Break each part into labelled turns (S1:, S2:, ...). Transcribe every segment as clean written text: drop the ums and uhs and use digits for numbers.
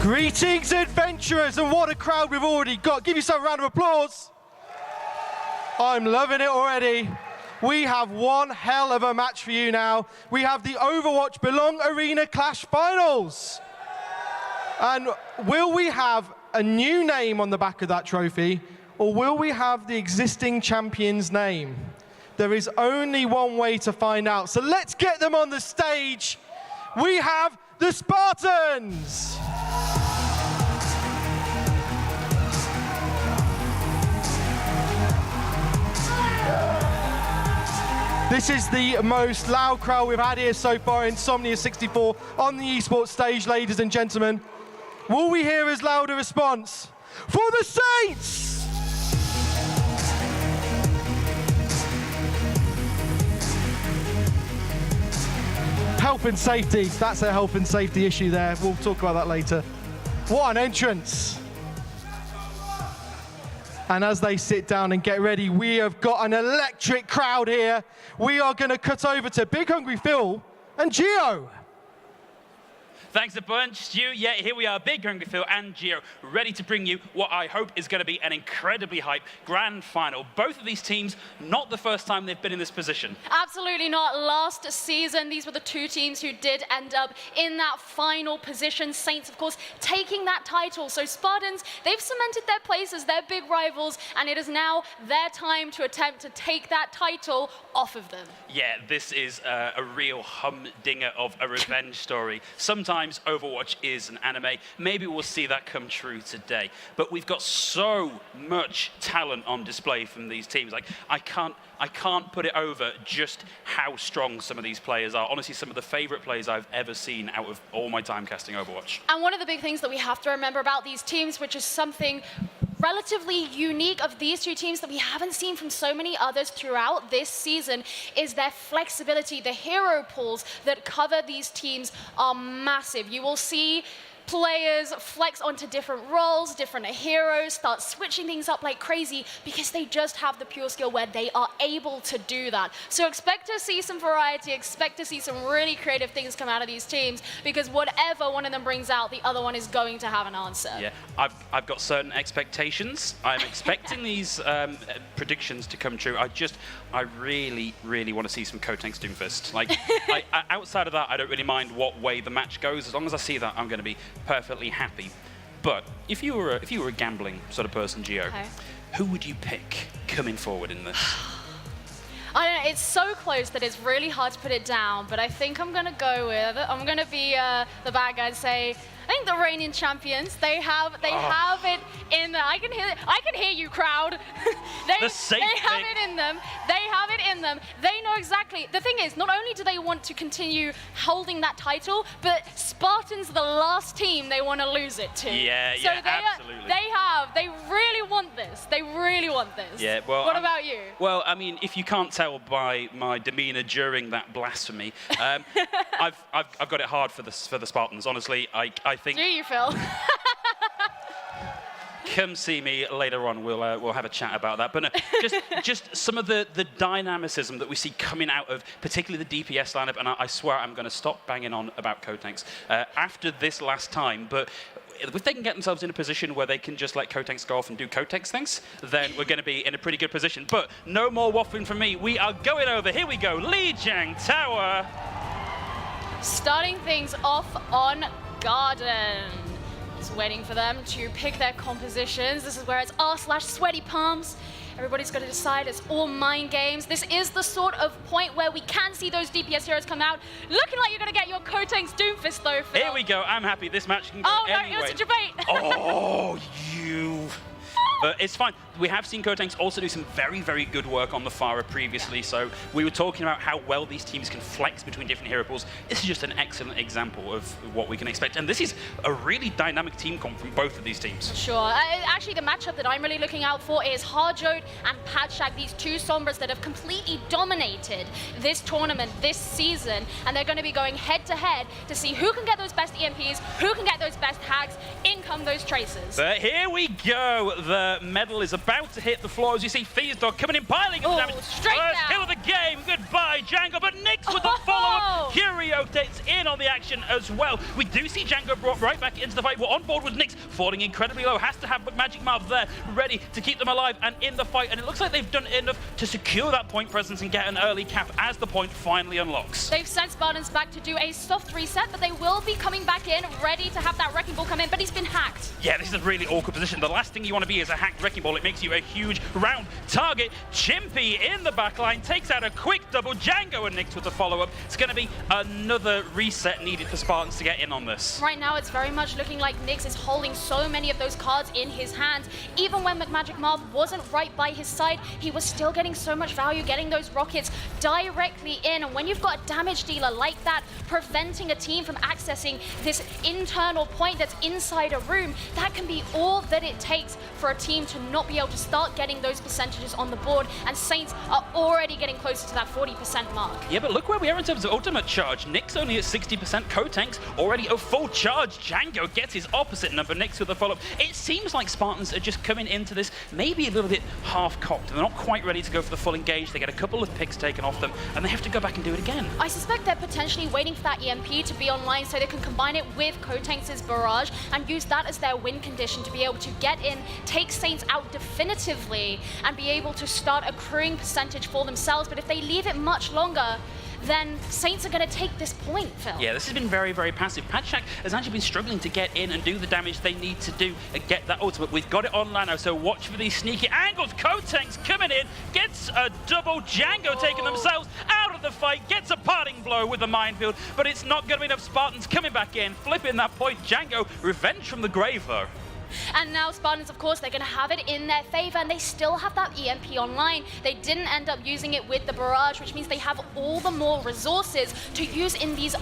S1: Greetings, adventurers, and what a crowd we've already got. Give yourself a round of applause. I'm loving it already. We have one hell of a match for you now. We have the Overwatch Belong Arena Clash Finals. And will we have a new name on the back of that trophy, or will we have the existing champion's name? There is only one way to find out. So let's get them on the stage. We have the Spartans. This is the most loud crowd we've had here so far in Insomnia 64 on the esports stage, ladies and gentlemen. Will we hear as loud a response for the Saints? Health and safety, that's a health and safety issue there. We'll talk about that later. What an entrance. And as they sit down and get ready, we have got an electric crowd here. We are going to cut over to Big Hungry Phil and Gio.
S2: Thanks a bunch, Stu. Yeah, here we are, Big Hungry Phil and Gio, ready to bring you what I hope is going to be an incredibly hype grand final. Both of these teams, not the first time they've been in this position.
S3: Absolutely not. Last season, these were the two teams who did end up in that final position. Saints, of course, taking that title. So Spartans, they've cemented their place as their big rivals, and it is now their time to attempt to take that title off of them.
S2: Yeah, this is a real humdinger of a revenge story. Sometimes Overwatch is an anime. Maybe we'll see that come true today. But we've got so much talent on display from these teams. Like, I can't put it over just how strong some of these players are. Honestly, some of the favorite players I've ever seen out of all my time casting Overwatch.
S3: And one of the big things that we have to remember about these teams, which is something relatively unique of these two teams that we haven't seen from so many others throughout this season, is their flexibility. The hero pools that cover these teams are massive. You will see players flex onto different roles, different heroes, start switching things up like crazy because they just have the pure skill where they are able to do that. So expect to see some variety, expect to see some really creative things come out of these teams, because whatever one of them brings out, the other one is going to have an answer.
S2: Yeah, I've got certain expectations. I'm expecting these predictions to come true. I really, really want to see some Kotanks Doomfist. Like, outside of that, I don't really mind what way the match goes. As long as I see that, I'm going to be perfectly happy. But if you were a gambling sort of person, Gio,
S3: Okay.
S2: Who would you pick coming forward in this?
S3: I don't know, it's so close that it's really hard to put it down, but I think I'm gonna go with, I'm gonna be the bad guy and say, I think the reigning champions, they have it in them. I can hear you, crowd. they have it in them. They have it in them. They know exactly. The thing is, not only do they want to continue holding that title, but Spartans are the last team they want to lose it to.
S2: Yeah,
S3: so
S2: absolutely.
S3: They really want this. They really want this.
S2: Yeah, well.
S3: What about you?
S2: Well, I mean, if you can't tell by my demeanor during that blasphemy, I've got it hard for the Spartans. Honestly, I think.
S3: Do you, Phil?
S2: Come see me later on. We'll have a chat about that. But no, just some of the dynamicism that we see coming out of particularly the DPS lineup. And I swear I'm going to stop banging on about Kotanks after this last time. But if they can get themselves in a position where they can just let Kotanks go off and do Kotanks things, then we're going to be in a pretty good position. But no more waffling from me. We are going over. Here we go. Li-jiang Tower. Starting
S3: things off on Garden. Just waiting for them to pick their compositions. This is where it's r/sweaty palms. Everybody's got to decide. It's all mind games. This is the sort of point where we can see those DPS heroes come out. Looking like you're going to get your Kotanks Doomfist, though, Phil.
S2: Here we go. I'm happy. This match can go anyway.
S3: No, it was a debate.
S2: Oh, you. It's fine. We have seen Kotanks also do some very, very good work on the Pharah previously, so we were talking about how well these teams can flex between different hero pools. This is just an excellent example of what we can expect, and this is a really dynamic team comp from both of these teams.
S3: Sure. Actually, the matchup that I'm really looking out for is Harjot and Padshak, these two Sombras that have completely dominated this tournament this season, and they're going to be going head-to-head to see who can get those best EMPs, who can get those best hags, in come those Tracers.
S2: But here we go. The medal is about to hit the floor as you see Dog coming in, piling up damage.
S3: Straight
S2: First
S3: down.
S2: kill of the game. Goodbye, Django. But Nyx with the follow-up. Curio Cotex in on the action as well. We do see Django brought right back into the fight. We're on board with Nyx, falling incredibly low. Has to have Magic Marv there, ready to keep them alive and in the fight. And it looks like they've done enough to secure that point presence and get an early cap as the point finally unlocks.
S3: They've sent Spartans back to do a soft reset, but they will be coming back in, ready to have that Wrecking Ball come in, but he's been hacked.
S2: Yeah, this is a really awkward position. The last thing you want to be is a hacked Wrecking Ball. It makes you a huge round target. Chimpy in the backline takes out a quick double. Django and Nyx with the follow-up. It's going to be another reset needed for Spartans to get in on this.
S3: Right now, it's very much looking like Nyx is holding so many of those cards in his hands. Even when Magic Marv wasn't right by his side, he was still getting so much value, getting those rockets directly in. And when you've got a damage dealer like that, preventing a team from accessing this internal point that's inside a room, that can be all that it takes for a team to not be able to start getting those percentages on the board. And Saints are already getting closer to that 40% mark.
S2: Yeah, but look where we are in terms of ultimate charge. Nyx only at 60%, Cotanks already a full charge. Django gets his opposite number, Nyx with the follow-up. It seems like Spartans are just coming into this maybe a little bit half-cocked. They're not quite ready to go for the full engage. They get a couple of picks taken off them, and they have to go back and do it again.
S3: I suspect they're potentially waiting for that EMP to be online so they can combine it with Cotanks' barrage and use that as their win condition to be able to get in, take Saints out definitively, and be able to start accruing percentage for themselves. But if they leave it much longer, then Saints are going to take this point, Phil.
S2: Yeah, this has been very, very passive. Padshak has actually been struggling to get in and do the damage they need to do and get that ultimate. We've got it on Lano, so watch for these sneaky angles. Cotanks coming in, gets a double. Django taking themselves out of the fight, gets a parting blow with the minefield, but it's not going to be enough. Spartans coming back in, flipping that point. Django, revenge from the grave, though.
S3: And now Spartans, of course, they're going to have it in their favor, and they still have that EMP online. They didn't end up using it with the barrage, which means they have all the more resources to use in these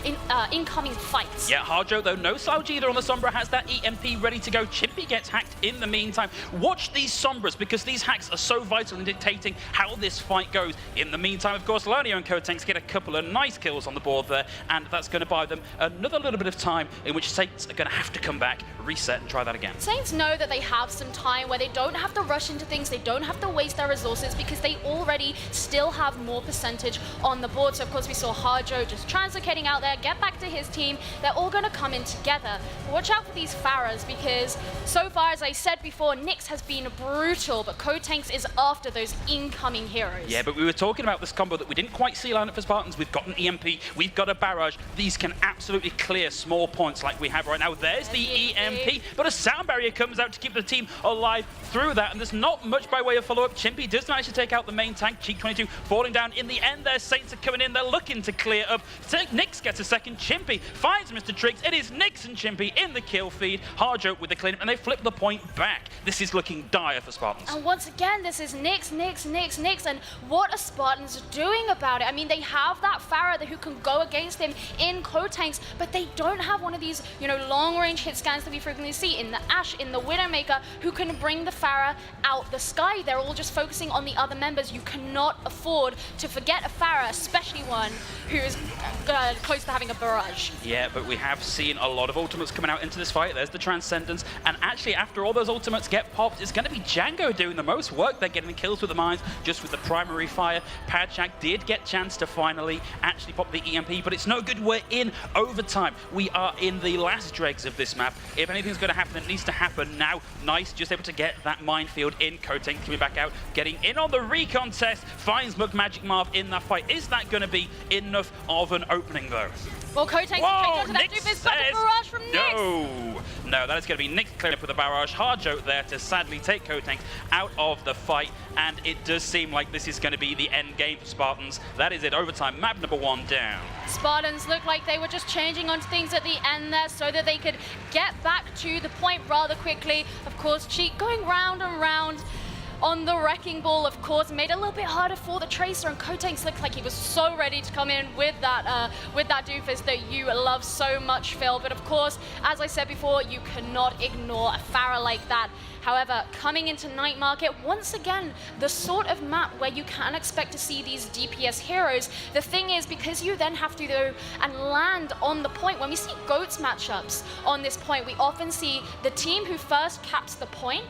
S3: incoming fights.
S2: Yeah, Harjo, though, no slouch either on the Sombra, has that EMP ready to go. Chimpy gets hacked in the meantime. Watch these Sombras, because these hacks are so vital in dictating how this fight goes. In the meantime, of course, Lonio and Cotanks get a couple of nice kills on the board there, and that's going to buy them another little bit of time in which Saints are going to have to come back, reset, and try that again.
S3: Saints know that they have some time where they don't have to rush into things, they don't have to waste their resources, because they already still have more percentage on the board. So of course we saw Harjo just translocating out there, get back to his team. They're all going to come in together. Watch out for these Pharahs, because so far, as I said before, Nyx has been brutal, but Cotanks is after those incoming heroes.
S2: Yeah, but we were talking about this combo that we didn't quite see line up for Spartans. We've got an EMP, we've got a barrage. These can absolutely clear small points like we have right now. There's the EMP, but a sound barrier comes out to keep the team alive through that, and there's not much by way of follow-up. Chimpy does manage to take out the main tank. Cheek 22 falling down in the end there. Saints are coming in, they're looking to clear up. Nyx gets a second. Chimpy finds Mr. Triggs. It is Nyx and Chimpy in the kill feed. Harjo with the cleanup, and they flip the point back. This is looking dire for Spartans.
S3: And once again, this is Nyx, and what are Spartans doing about it? I mean, they have that Pharah who can go against him in Cotanks, but they don't have one of these, long-range hit scans that we frequently see in the Ashe, in the Widowmaker, who can bring the Pharah out the sky. They're all just focusing on the other members. You cannot afford to forget a Pharah, especially one who is close to having a barrage.
S2: Yeah, but we have seen a lot of ultimates coming out into this fight. There's the Transcendence, and actually after all those ultimates get popped, it's going to be Django doing the most work. They're getting the kills with the mines, just with the primary fire. Padshak did get chance to finally actually pop the EMP, but it's no good. We're in overtime. We are in the last dregs of this map. If anything's going to happen, it needs to happen now. Nice, just able to get that minefield in. Cotank coming back out, getting in on the recon test, finds Magic Marv in that fight. Is that going to be enough of an opening, though?
S3: Well, Cotank onto that Doofus, but the barrage from Nyx.
S2: No, that is going to be Nyx clearing up with a barrage. Harjo there to sadly take Cotank out of the fight, and it does seem like this is going to be the end game for Spartans. That is it, overtime, map number 1 down.
S3: Spartans look like they were just changing on things at the end there so that they could get back to the point rather quickly. Of course, Cheek going round and round on the Wrecking Ball, of course, made it a little bit harder for the Tracer, and Cotanks looked like he was so ready to come in with that Doofus that you love so much, Phil. But of course, as I said before, you cannot ignore a Pharah like that. However, coming into Night Market, once again, the sort of map where you can expect to see these DPS heroes. The thing is, because you then have to go and land on the point, when we see GOATS matchups on this point, we often see the team who first caps the point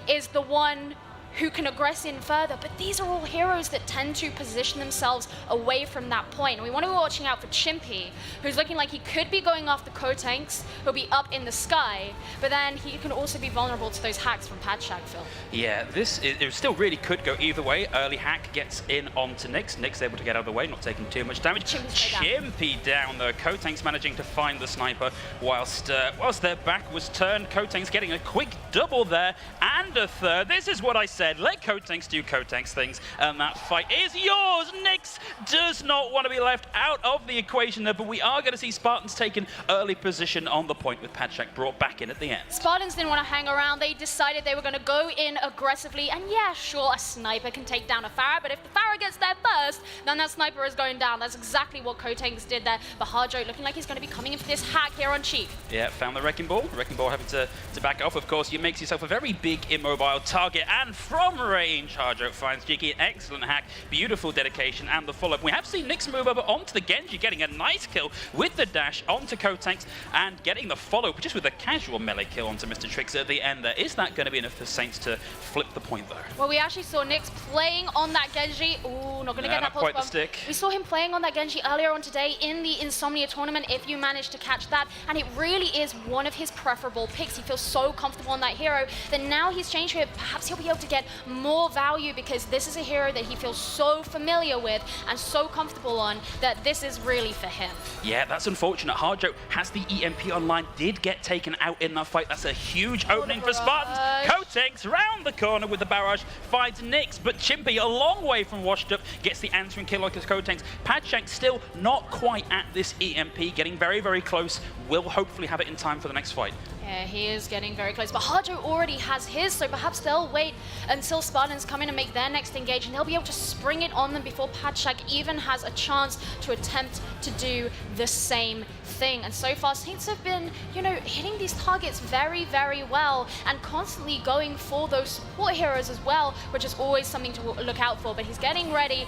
S3: is the one who can aggress in further, but these are all heroes that tend to position themselves away from that point. And we want to be watching out for Chimpy, who's looking like he could be going after Kotanks, who'll be up in the sky, but then he can also be vulnerable to those hacks from Padshak, Phil.
S2: Yeah, it still really could go either way. Early hack gets in onto Nyx. Nyx able to get out of the way, not taking too much damage. Chimpy down though. Kotanks managing to find the sniper whilst their back was turned. Kotanks getting a quick double there and a third. This is what I said. Let Kotanks do Kotanks things, and that fight is yours. Nyx does not want to be left out of the equation there, but we are going to see Spartans taking early position on the point with Padshak brought back in at the end.
S3: Spartans didn't want to hang around. They decided they were going to go in aggressively, and yeah, sure, a sniper can take down a Pharah, but if the Pharah gets there first, then that sniper is going down. That's exactly what Kotanks did there, but Harjo looking like he's going to be coming in for this hack here on Cheek.
S2: Yeah, found the Wrecking Ball. Wrecking Ball having to back off. Of course, you makes yourself a very big immobile target, and from range, Harjo finds Cheeky. An excellent hack, beautiful dedication, and the follow-up. We have seen Nyx move over onto the Genji, getting a nice kill with the dash onto Kotanks, and getting the follow-up just with a casual melee kill onto Mr. Trix at the end there. Is that going to be enough for Saints to flip the point, though?
S3: Well, we actually saw Nyx playing on that Genji. Ooh, not going to get that
S2: not quite the stick.
S3: We saw him playing on that Genji earlier on today in the Insomnia tournament, if you managed to catch that, and it really is one of his preferable picks. He feels so comfortable on that hero that now he's changed here. Perhaps he'll be able to get more value because this is a hero that he feels so familiar with and so comfortable on that this is really for him.
S2: Yeah, that's unfortunate. Harjo has the EMP online, did get taken out in that fight. That's a huge opening for Spartans. Kotanks round the corner with the barrage, finds Nyx, but Chimpy a long way from washed up, gets the answering kill like his Kotanks. Padshak still not quite at this EMP, getting very, very close. Will hopefully have it in time for the next fight.
S3: Yeah, he is getting very close, but Harjo already has his, so perhaps they'll wait until Spartans come in and make their next engage, and they'll be able to spring it on them before Padshak even has a chance to attempt to do the same thing. And so far, Saints have been, you know, hitting these targets very, very well and constantly going for those support heroes as well, which is always something to look out for. But he's getting ready.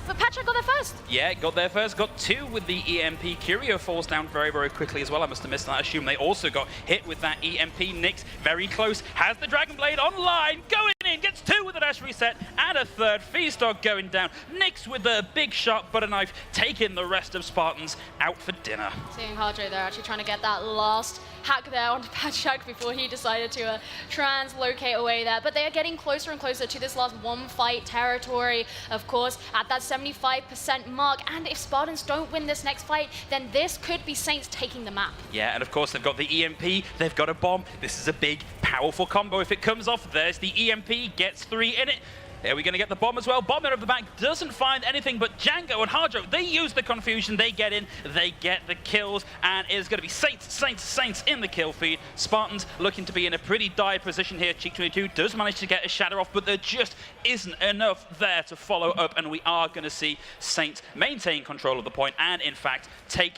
S3: But Padshak got there first.
S2: Yeah, got there first. Got two with the EMP. Curio falls down very, very quickly as well. I must have missed that. I assume they also got hit with that EMP. Nyx very close. Has the Dragon Blade online. Going in. Gets two with the dash reset. And a third. Feastok going down. Nyx with the big sharp butter knife. Taking the rest of Spartans out for dinner.
S3: Seeing Harjo there actually trying to get that last hack there onto Padshak before he decided to translocate away there. But they are getting closer and closer to this last one fight territory, of course, at that 75% mark. And if Spartans don't win this next fight, then this could be Saints taking the map.
S2: Yeah, and of course they've got the EMP, they've got a bomb. This is a big, powerful combo. If it comes off, there's the EMP, gets 3 in it. Are we going to get the bomb as well? Bomber of the back doesn't find anything, but Django and Harjo, they use the confusion, they get in, they get the kills, and it is going to be Saints in the kill feed. Spartans looking to be in a pretty dire position here. Cheek22 does manage to get a shatter off, but there just isn't enough there to follow up, and we are going to see Saints maintain control of the point, and in fact, take,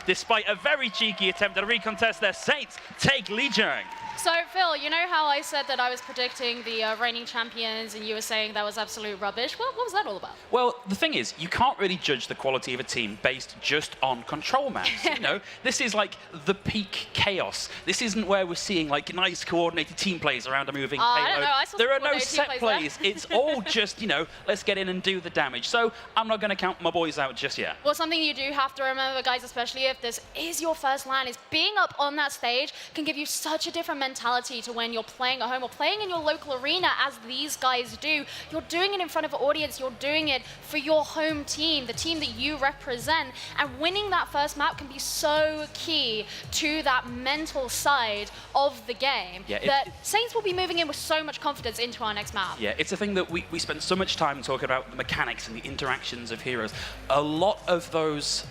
S2: despite a very cheeky attempt at a recontest there, Saints take Li-jiang.
S3: So, Phil, you know how I said that I was predicting the reigning champions and you were saying that was absolute rubbish? Well, what was that all about?
S2: Well, the thing is, you can't really judge the quality of a team based just on control maps. You know, this is like the peak chaos. This isn't where we're seeing like nice coordinated team plays around a moving payload.
S3: I don't know. I saw
S2: there are no
S3: set
S2: plays. It's all just, you know, let's get in and do the damage. So I'm not going to count my boys out just yet.
S3: Well, something you do have to remember, guys, especially if this is your first LAN, is being up on that stage can give you such a different mentality to when you're playing at home or playing in your local arena, as these guys do. You're doing it in front of an audience. You're doing it for your home team, the team that you represent. And winning that first map can be so key to that mental side of the game that Saints will be moving in with so much confidence into our next map.
S2: Yeah, it's a thing that we spend so much time talking about the mechanics and the interactions of heroes. A lot of those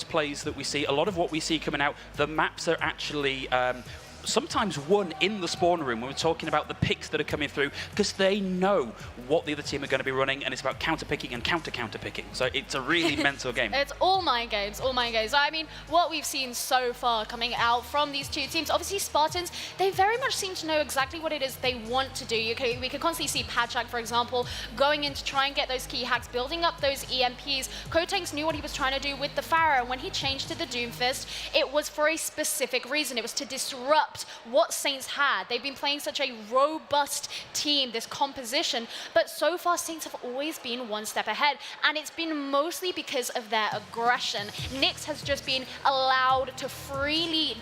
S2: plays that we see, a lot of what we see coming out, the maps are actually sometimes won in the spawn room when we're talking about the picks that are coming through, because they know what the other team are going to be running, and it's about counter-picking and counter-picking. So it's a really mental game.
S3: It's all mind games, all mind games. I mean, what we've seen so far coming out from these two teams, obviously Spartans, they very much seem to know exactly what it is they want to do. We can constantly see Padshak, for example, going in to try and get those key hacks, building up those EMPs. Kotanks knew what he was trying to do with the Pharah, and when he changed to the Doomfist, it was for a specific reason. It was to disrupt disrupt what Saints had. They've been playing such a robust team, this composition, but so far Saints have always been one step ahead, and it's been mostly because of their aggression. Nyx has just been allowed to freely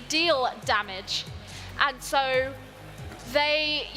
S3: deal damage, and so they,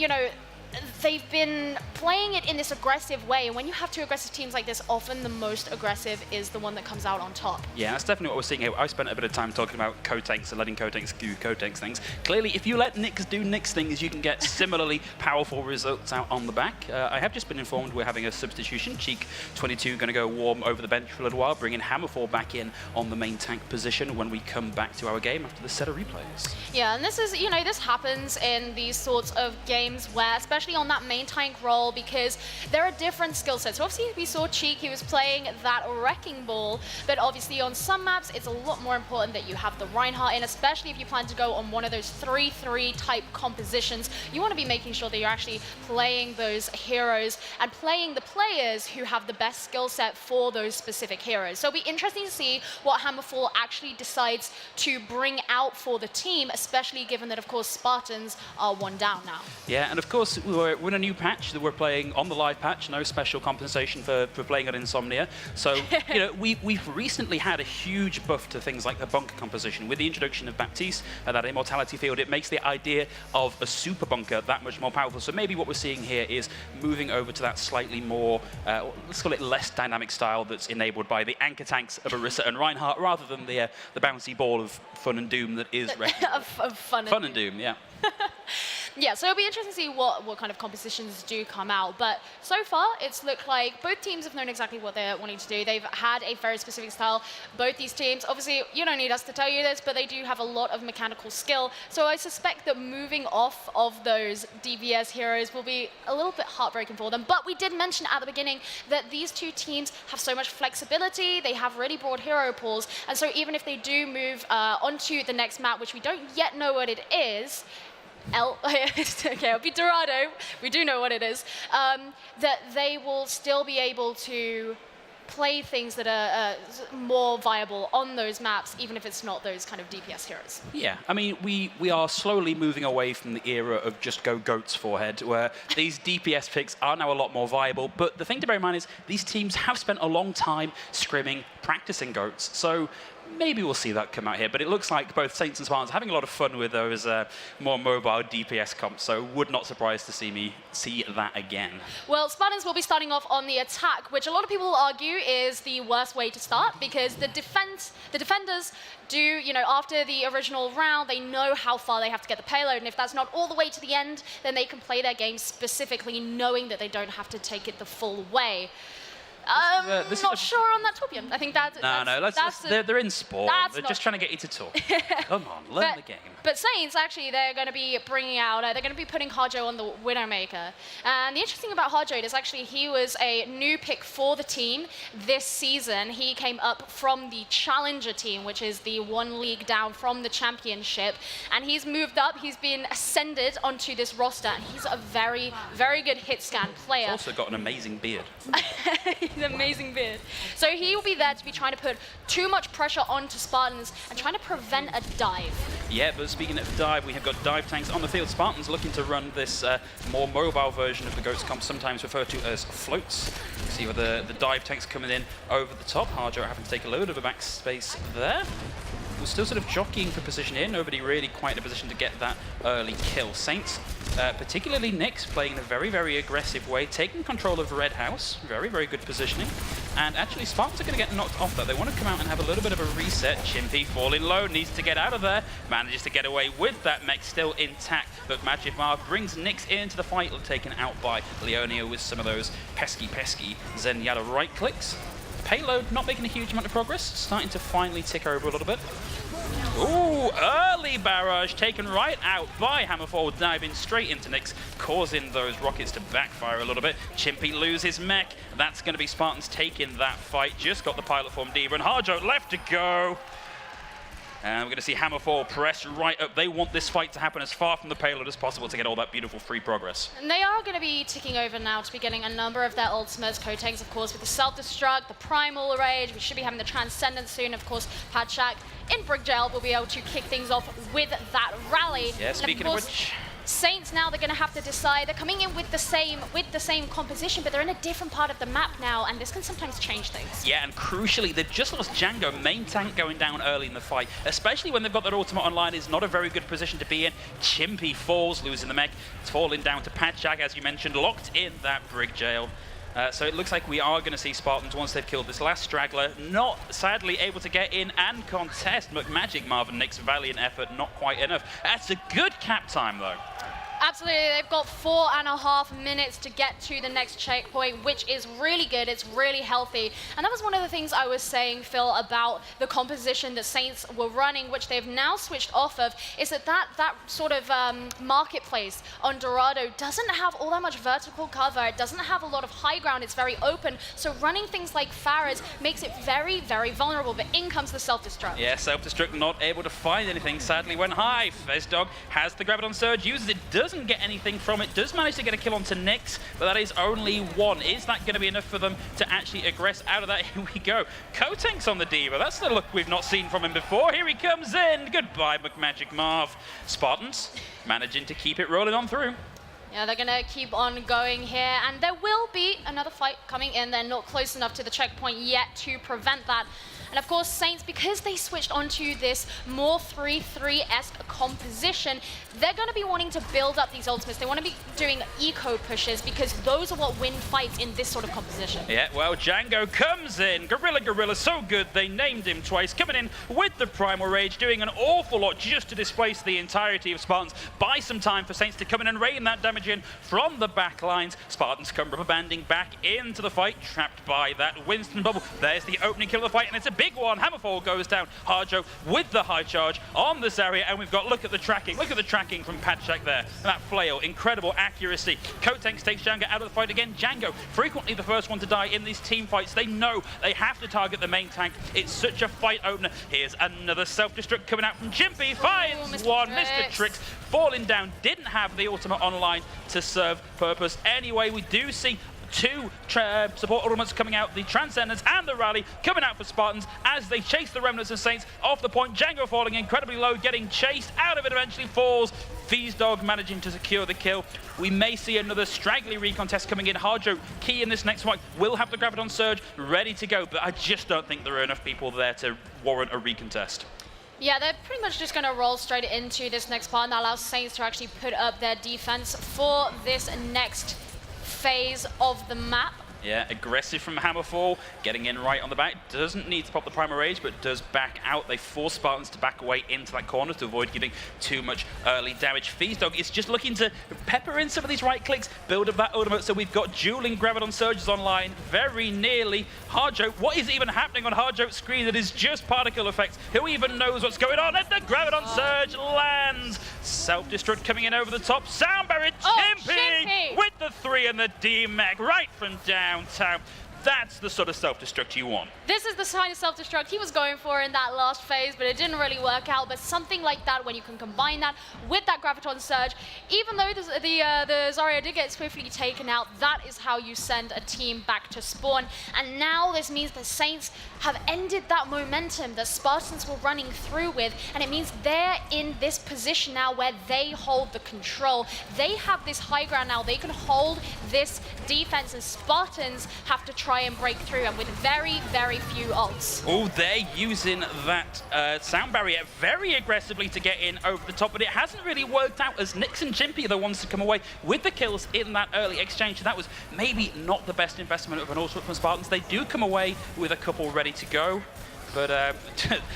S3: they've been playing it in this aggressive way, and when you have two aggressive teams like this, often the most aggressive is the one that comes out on top.
S2: Yeah, that's definitely what we're seeing here. I spent a bit of time talking about co-tanks and letting co-tanks do co-tanks things. Clearly, if you let Nyx do Nyx things, you can get similarly powerful results out on the back. I have just been informed we're having a substitution. Cheek22 going to go warm over the bench for a little while, bringing Hammerfall back in on the main tank position when we come back to our game after the set of replays.
S3: Yeah, and this is, this happens in these sorts of games where, especially on that main tank role, because there are different skill sets. So obviously we saw Cheek, he was playing that Wrecking Ball, but obviously on some maps it's a lot more important that you have the Reinhardt in, especially if you plan to go on one of those 3-3 type compositions. You want to be making sure that you're actually playing those heroes and playing the players who have the best skill set for those specific heroes. So it'll be interesting to see what Hammerfall actually decides to bring out for the team, especially given that, of course, Spartans are one down now.
S2: Yeah, and of course we're in a new patch that we're playing on the live patch, no special compensation for playing at Insomnia. So, we've recently had a huge buff to things like the bunker composition. With the introduction of Baptiste and that immortality field, it makes the idea of a super bunker that much more powerful. So maybe what we're seeing here is moving over to that slightly more, let's call it less dynamic style that's enabled by the anchor tanks of Orisa and Reinhardt, rather than the bouncy ball of fun and doom that is
S3: of fun
S2: and doom, yeah.
S3: Yeah, so it'll be interesting to see what kind of compositions do come out. But so far, it's looked like both teams have known exactly what they're wanting to do. They've had a very specific style. Both these teams, obviously, you don't need us to tell you this, but they do have a lot of mechanical skill. So I suspect that moving off of those DPS heroes will be a little bit heartbreaking for them. But we did mention at the beginning that these two teams have so much flexibility. They have really broad hero pools. And so even if they do move onto the next map, which we don't yet know what it is, okay, it'll be Dorado, we do know what it is, that they will still be able to play things that are more viable on those maps, even if it's not those kind of DPS heroes.
S2: Yeah, I mean, we are slowly moving away from the era of just go goats forehead, where these DPS picks are now a lot more viable. But the thing to bear in mind is these teams have spent a long time scrimming, practicing goats. So maybe we'll see that come out here, but it looks like both Saints and Spartans are having a lot of fun with those more mobile DPS comps, so would not surprise to see that again.
S3: Well, Spartans will be starting off on the attack, which a lot of people will argue is the worst way to start, because the defenders do, after the original round, they know how far they have to get the payload, and if that's not all the way to the end, then they can play their game specifically knowing that they don't have to take it the full way. Not sure on that, Torbjorn. I think
S2: they're in sport. They're just trying to get you to talk. Come on, learn the game.
S3: But Saints, actually, they're going to be bringing out, they're going to be putting Harjo on the Widowmaker. And the interesting about Harjo is actually he was a new pick for the team this season. He came up from the Challenger team, which is the one league down from the Championship. And he's moved up, he's been ascended onto this roster. And he's a very, very good hit scan player.
S2: He's also got an amazing beard.
S3: An amazing beard. So he will be there to be trying to put too much pressure onto Spartans and trying to prevent a dive.
S2: Yeah, but speaking of dive, we have got dive tanks on the field. Spartans looking to run this more mobile version of the Goats comp, sometimes referred to as floats. You see where the dive tanks coming in over the top. Harjo having to take a load of a backspace there. We're still sort of jockeying for position here. Nobody really quite in a position to get that early kill. Saints, particularly Nyx, playing in a very, very aggressive way, taking control of Red House. Very, very good positioning. And actually, Spartans are going to get knocked off, though. They want to come out and have a little bit of a reset. Chimpy falling low, needs to get out of there. Manages to get away with that mech still intact. But Magic Mar brings Nyx into the fight, taken out by Leonia with some of those pesky Zenyatta right clicks. Payload not making a huge amount of progress, starting to finally tick over a little bit. Ooh, early barrage taken right out by Hammerfall, diving straight into Nyx, causing those rockets to backfire a little bit. Chimpy loses mech. That's going to be Spartans taking that fight. Just got the pilot form Diva, and Harjo left to go. And we're going to see Hammerfall press right up. They want this fight to happen as far from the payload as possible to get all that beautiful free progress.
S3: And they are going to be ticking over now to be getting a number of their ultimates. Kotangs, of course, with the Self-Destruct, the Primal Rage. We should be having the Transcendence soon. Of course, Padshak in Brick Jail will be able to kick things off with that rally.
S2: Yeah, speaking of which...
S3: Saints now, they're going to have to decide. They're coming in with the same composition, but they're in a different part of the map now, and this can sometimes change things.
S2: Yeah, and crucially, they've just lost Django, main tank going down early in the fight, especially when they've got that ultimate online. Is not a very good position to be in. Chimpy falls, losing the mech. It's falling down to Padshak, as you mentioned, locked in that Brig Jail. So it looks like we are going to see Spartans, once they've killed this last straggler, not sadly able to get in and contest. McMagic Marvin Nick's valiant effort, not quite enough. That's a good cap time, though.
S3: Absolutely, they've got 4.5 minutes to get to the next checkpoint, which is really good, it's really healthy. And that was one of the things I was saying, Phil, about the composition that Saints were running, which they've now switched off of, is that sort of marketplace on Dorado doesn't have all that much vertical cover, it doesn't have a lot of high ground, it's very open, so running things like Farah's makes it very, very vulnerable, but in comes the Self-Destruct.
S2: Yeah, Self-Destruct not able to find anything, sadly went high. Fezdog has the Graviton Surge, uses it, doesn't get anything from it, does manage to get a kill onto Nyx, but that is only one. Is that going to be enough for them to actually aggress out of that? Here we go. Kotank's on the Diva. That's the look we've not seen from him before. Here he comes in. Goodbye, McMagic Marv. Spartans managing to keep it rolling on through.
S3: Yeah, they're going to keep on going here, and there will be another fight coming in. They're not close enough to the checkpoint yet to prevent that. And of course, Saints, because they switched onto this more 3-3-esque composition, they're going to be wanting to build up these ultimates. They want to be doing eco pushes because those are what win fights in this sort of composition.
S2: Yeah, well, Django comes in. Gorilla, so good. They named him twice. Coming in with the Primal Rage, doing an awful lot just to displace the entirety of Spartans. Buy some time for Saints to come in and rain that damage in from the back lines. Spartans come rubber banding back into the fight, trapped by that Winston bubble. There's the opening kill of the fight, and it's a big one. Hammerfall goes down. Harjo with the high charge on this area, and we've got, look at the tracking from Padshak there. And that flail, incredible accuracy. Kotanks takes Django out of the fight again. Django, frequently the first one to die in these team fights. They know they have to target the main tank. It's such a fight opener. Here's another Self-Destruct coming out from Chimpy. Finds one. Mr. Tricks falling down. Didn't have the ultimate online to serve purpose. Anyway, we do see two support ultimates coming out, the Transcendence and the Rally coming out for Spartans as they chase the Remnants and Saints off the point. Django falling incredibly low, getting chased out of it, eventually falls. Fezdog managing to secure the kill. We may see another straggly recontest coming in. Harjo, key in this next fight, will have the Graviton Surge ready to go, but I just don't think there are enough people there to warrant a recontest.
S3: Yeah, they're pretty much just going to roll straight into this next part, and that allows Saints to actually put up their defense for this next phase of the map.
S2: Yeah, aggressive from Hammerfall, getting in right on the back. Doesn't need to pop the Primal Rage, but does back out. They force Spartans to back away into that corner to avoid giving too much early damage. Fezdog is just looking to pepper in some of these right clicks, build up that ultimate. So we've got dueling Graviton Surges online, very nearly. Harjo, what is even happening on Harjo's screen? It is just particle effects. Who even knows what's going on? And the Graviton Surge lands. Self-Destruct coming in over the top. Sound Barrier, Chimpy with the 3 and the D-Mag right from downtown. That's the sort of self-destruct you want. This is the kind of self-destruct he was going for in that last phase, but it didn't really work out. But something like that, when you can combine that with that Graviton Surge, even though the Zarya did get swiftly taken out, that is how you send a team back to spawn. And now this means the Saints have ended that momentum that Spartans were running through with, and it means they're in this position now where they hold the control. They have this high ground now. They can hold this defense, and Spartans have to try and break through, and with very, very few ults. Oh, they're using that sound barrier very aggressively to get in over the top, but it hasn't really worked out as Nyx and Chimpy are the ones to come away with the kills in that early exchange. So that was maybe not the best investment of an ultimate from Spartans. They do come away with a couple ready to go, but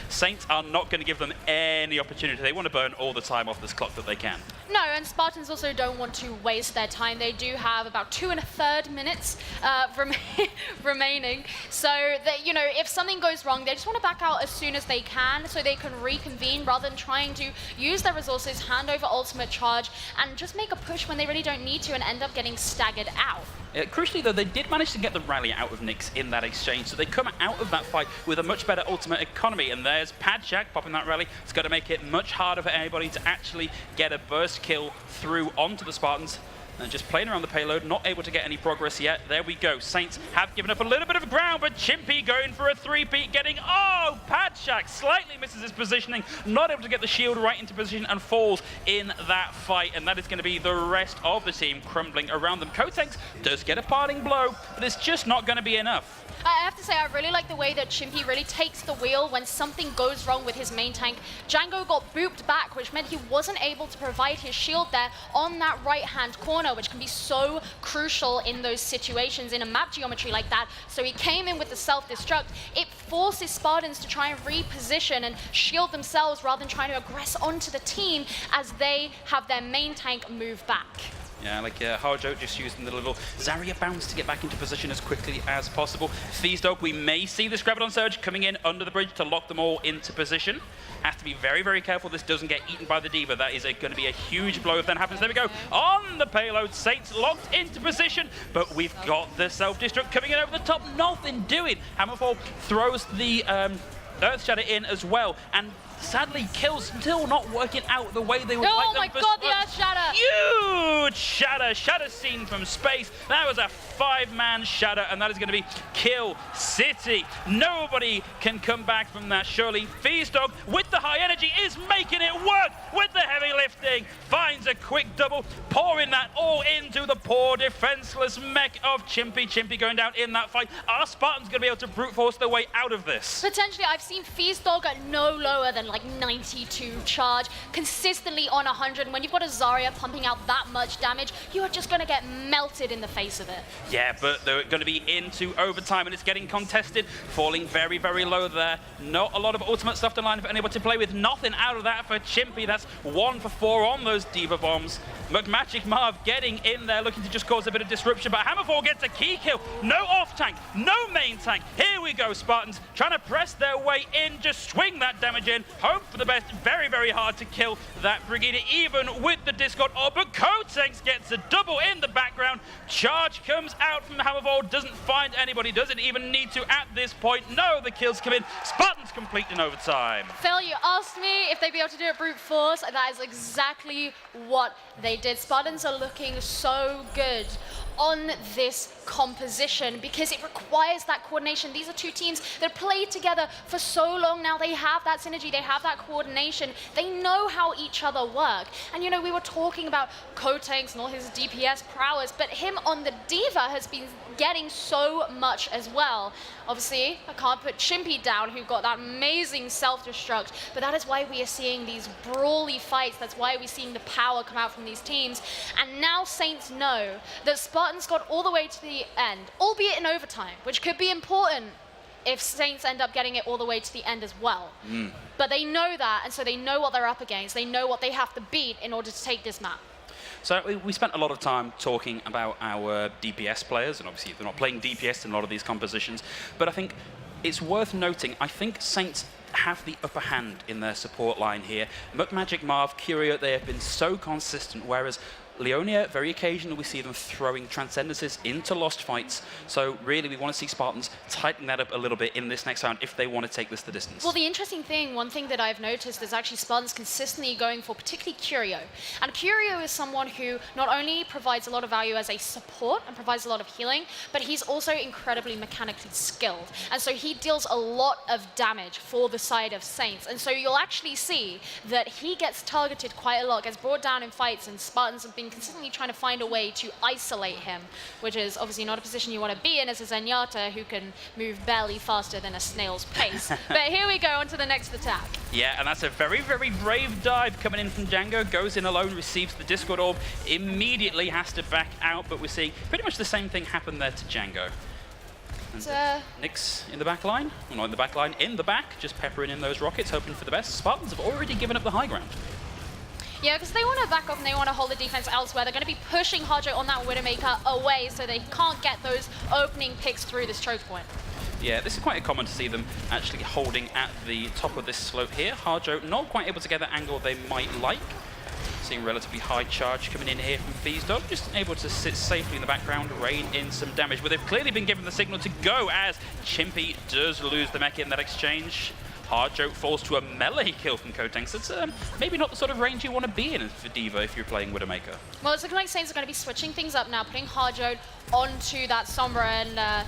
S2: Saints are not going to give them any opportunity. They want to burn all the time off this clock that they can. No, and Spartans also don't want to waste their time. They do have about 2 1/3 minutes remaining. So, that, you know, if something goes wrong, they just want to back out as soon as they can so they can reconvene rather than trying to use their resources, hand over ultimate charge, and just make a push when they really don't need to and end up getting staggered out. Crucially, though, they did manage to get the rally out of Nyx in that exchange, so they come out of that fight with a much better ultimate economy. And there's Padshak popping that rally. It's going to make it much harder for anybody to actually get a burst kill through onto the Spartans. And just playing around the payload, not able to get any progress yet. There we go. Saints have given up a little bit of ground, but Chimpy going for a 3-peat, getting... Oh, Padshak slightly misses his positioning, not able to get the shield right into position and falls in that fight. And that is going to be the rest of the team crumbling around them. Kotex does get a parting blow, but it's just not going to be enough.
S3: I have to say, I really like the way that Chimpy really takes the wheel when something goes wrong with his main tank. Django got booped back, which meant he wasn't able to provide his shield there on that right-hand corner, which can be so crucial in those situations in a map geometry like that. So he came in with the self-destruct. It forces Spartans to try and reposition and shield themselves rather than trying to aggress onto the team as they have their main tank move back.
S2: Yeah, like Harjo just using the little Zarya bounce to get back into position as quickly as possible. Feazdog, we may see this Graviton Surge coming in under the bridge to lock them all into position. Have to be very, very careful this doesn't get eaten by the D.Va. That is going to be a huge blow if that happens. There we go. On the payload, Saints locked into position, but we've got the self-destruct coming in over the top. Nothing doing. Hammerfall throws the Earth Shatter in as well, and sadly, kills still not working out the way they would like them.
S3: Oh my god, the Earth Shatter!
S2: Huge Shatter! Shatter seen from space. That was a 5-man Shatter, and that is going to be Kill City. Nobody can come back from that, surely. Feazdog, with the high energy, is making it work with the heavy lifting. Finds a quick double, pouring that all into the poor defenseless mech of Chimpy. Chimpy going down in that fight. Are Spartans going to be able to brute force their way out of this?
S3: Potentially, I've seen Feazdog at no lower than like 92 charge, consistently on 100, and when you've got a Zarya pumping out that much damage, you are just going to get melted in the face of it.
S2: Yeah, but they're going to be into overtime, and it's getting contested, falling very, very low there. Not a lot of ultimate stuff to line up anybody to play with. Nothing out of that for Chimpy. That's 1 for 4 on those D.Va bombs. Magic Marv getting in there, looking to just cause a bit of disruption, but Hammerfall gets a key kill. No off tank, no main tank. Here we go, Spartans, trying to press their way in, just swing that damage in, hope for the best. Very, very hard to kill that Brigida, even with the Discord orb, but Kotex gets a double in the background. Charge comes out from Hammerfall, doesn't find anybody, doesn't even need to at this point. No, the kills come in. Spartans complete in overtime.
S3: Phil, you asked me if they'd be able to do it brute force, and that is exactly what they did. Spartans are looking so good on this composition because it requires that coordination. These are two teams that played together for so long now. They have that synergy, they have that coordination, they know how each other work. And you know, we were talking about Kotex and all his DPS prowess, but him on the D.Va has been getting so much as well. Obviously, I can't put Chimpy down, who got that amazing self-destruct, but that is why we are seeing these brawly fights. That's why we're seeing the power come out from these teams. And now Saints know that Spartans got all the way to the end, albeit in overtime, which could be important if Saints end up getting it all the way to the end as well. But they know that, and so they know what they're up against. They know what they have to beat in order to take this map.
S2: So we spent a lot of time talking about our DPS players, and obviously they're not playing DPS in a lot of these compositions, but I think it's worth noting, I think Saints have the upper hand in their support line here. Magic Marv, Curio, they have been so consistent, whereas Leonia, very occasionally we see them throwing Transcendences into lost fights. So really, we want to see Spartans tighten that up a little bit in this next round if they want to take this the distance.
S3: Well, the interesting thing, one thing that I've noticed is actually Spartans consistently going for particularly Curio. And Curio is someone who not only provides a lot of value as a support and provides a lot of healing, but he's also incredibly mechanically skilled. And so he deals a lot of damage for the side of Saints. And so you'll actually see that he gets targeted quite a lot, gets brought down in fights, and Spartans have been consistently trying to find a way to isolate him, which is obviously not a position you want to be in as a Zenyatta who can move barely faster than a snail's pace. But here we go on to the next attack.
S2: Yeah, and that's a very, very brave dive coming in from Django. Goes in alone, receives the Discord Orb, immediately has to back out, but we're seeing pretty much the same thing happen there to Django. And Nyx in the back line, well, not in the back line, in the back, just peppering in those rockets, hoping for the best. Spartans have already given up the high ground.
S3: Yeah, because they want to back off and they want to hold the defense elsewhere. They're going to be pushing Harjo on that Widowmaker away so they can't get those opening picks through this choke point.
S2: Yeah, this is quite common to see them actually holding at the top of this slope here. Harjo not quite able to get that angle they might like. seeing relatively high charge coming in here from Feasdog, just able to sit safely in the background, rain in some damage. But they've clearly been given the signal to go as Chimpy does lose the mech in that exchange. Hardjoke falls to a melee kill from Kotanks. It's maybe not the sort of range you want to be in for D.Va if you're playing Widowmaker.
S3: Well, it's looking like Saints are going to be switching things up now, putting Hardjoke onto that Sombra and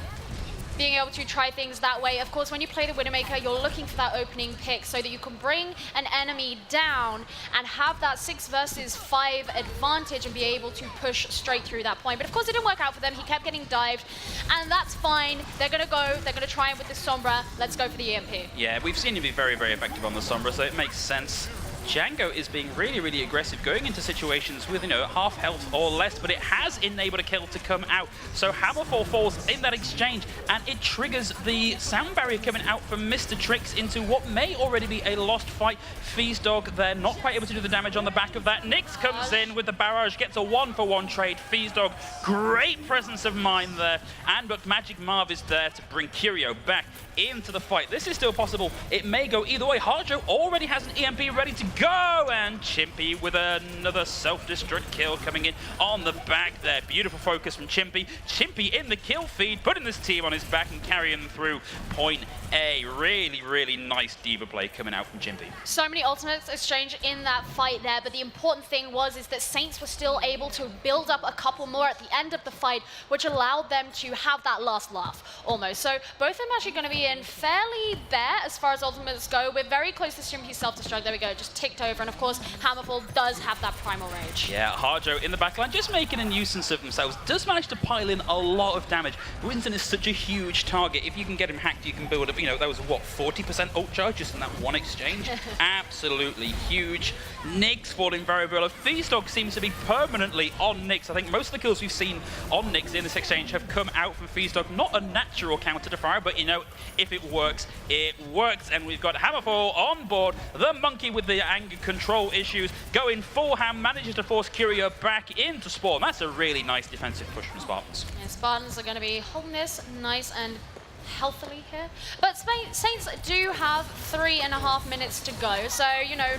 S3: being able to try things that way. Of course, when you play the Widowmaker, you're looking for that opening pick so that you can bring an enemy down and have that 6 versus 5 advantage and be able to push straight through that point. But of course, it didn't work out for them. He kept getting dived, and that's fine. They're going to go. They're going to try it with the Sombra. Let's go for the EMP.
S2: Yeah, we've seen him be very, very effective on the Sombra, so it makes sense. Django is being really, really aggressive, going into situations with, half health or less, but it has enabled a kill to come out. So Hammerfall falls in that exchange, and it triggers the sound barrier coming out from Mr. Tricks into what may already be a lost fight. Feasdog, they're not quite able to do the damage on the back of that. Nyx comes in with the barrage, gets a 1-for-1 trade. Feasdog, great presence of mind there. But Magic Marv is there to bring Curio back into the fight. This is still possible. It may go either way. Hardjoke already has an EMP ready to go, and Chimpy with another self-destruct kill coming in on the back there. Beautiful focus from Chimpy. Chimpy in the kill feed, putting this team on his back and carrying them through point A. Really, really nice D.Va play coming out from Chimpy.
S3: So many ultimates exchange in that fight there, but the important thing is that Saints were still able to build up a couple more at the end of the fight, which allowed them to have that last laugh, almost. So both of them actually going to be in fairly there as far as ultimates go. We're very close to Chimpy's self-destruct. There we go, just ticked over, and of course, Hammerfall does have that primal rage.
S2: Yeah, Hardjoke in the backline, just making a nuisance of themselves, does manage to pile in a lot of damage. Winston is such a huge target. If you can get him hacked, you can build up, that was what, 40% ult charge just in that one exchange? Absolutely huge. Nyx falling very well. Feasdog seems to be permanently on Nyx. I think most of the kills we've seen on Nyx in this exchange have come out from Feasdog. Not a natural counter to fire, but if it works, it works. And we've got Hammerfall on board. The monkey with the anger control issues going full ham, manages to force Curio back into spawn. That's a really nice defensive push from Spartans.
S3: Yeah, Spartans are going to be holding this nice and healthily here. But Saints do have 3.5 minutes to go, so,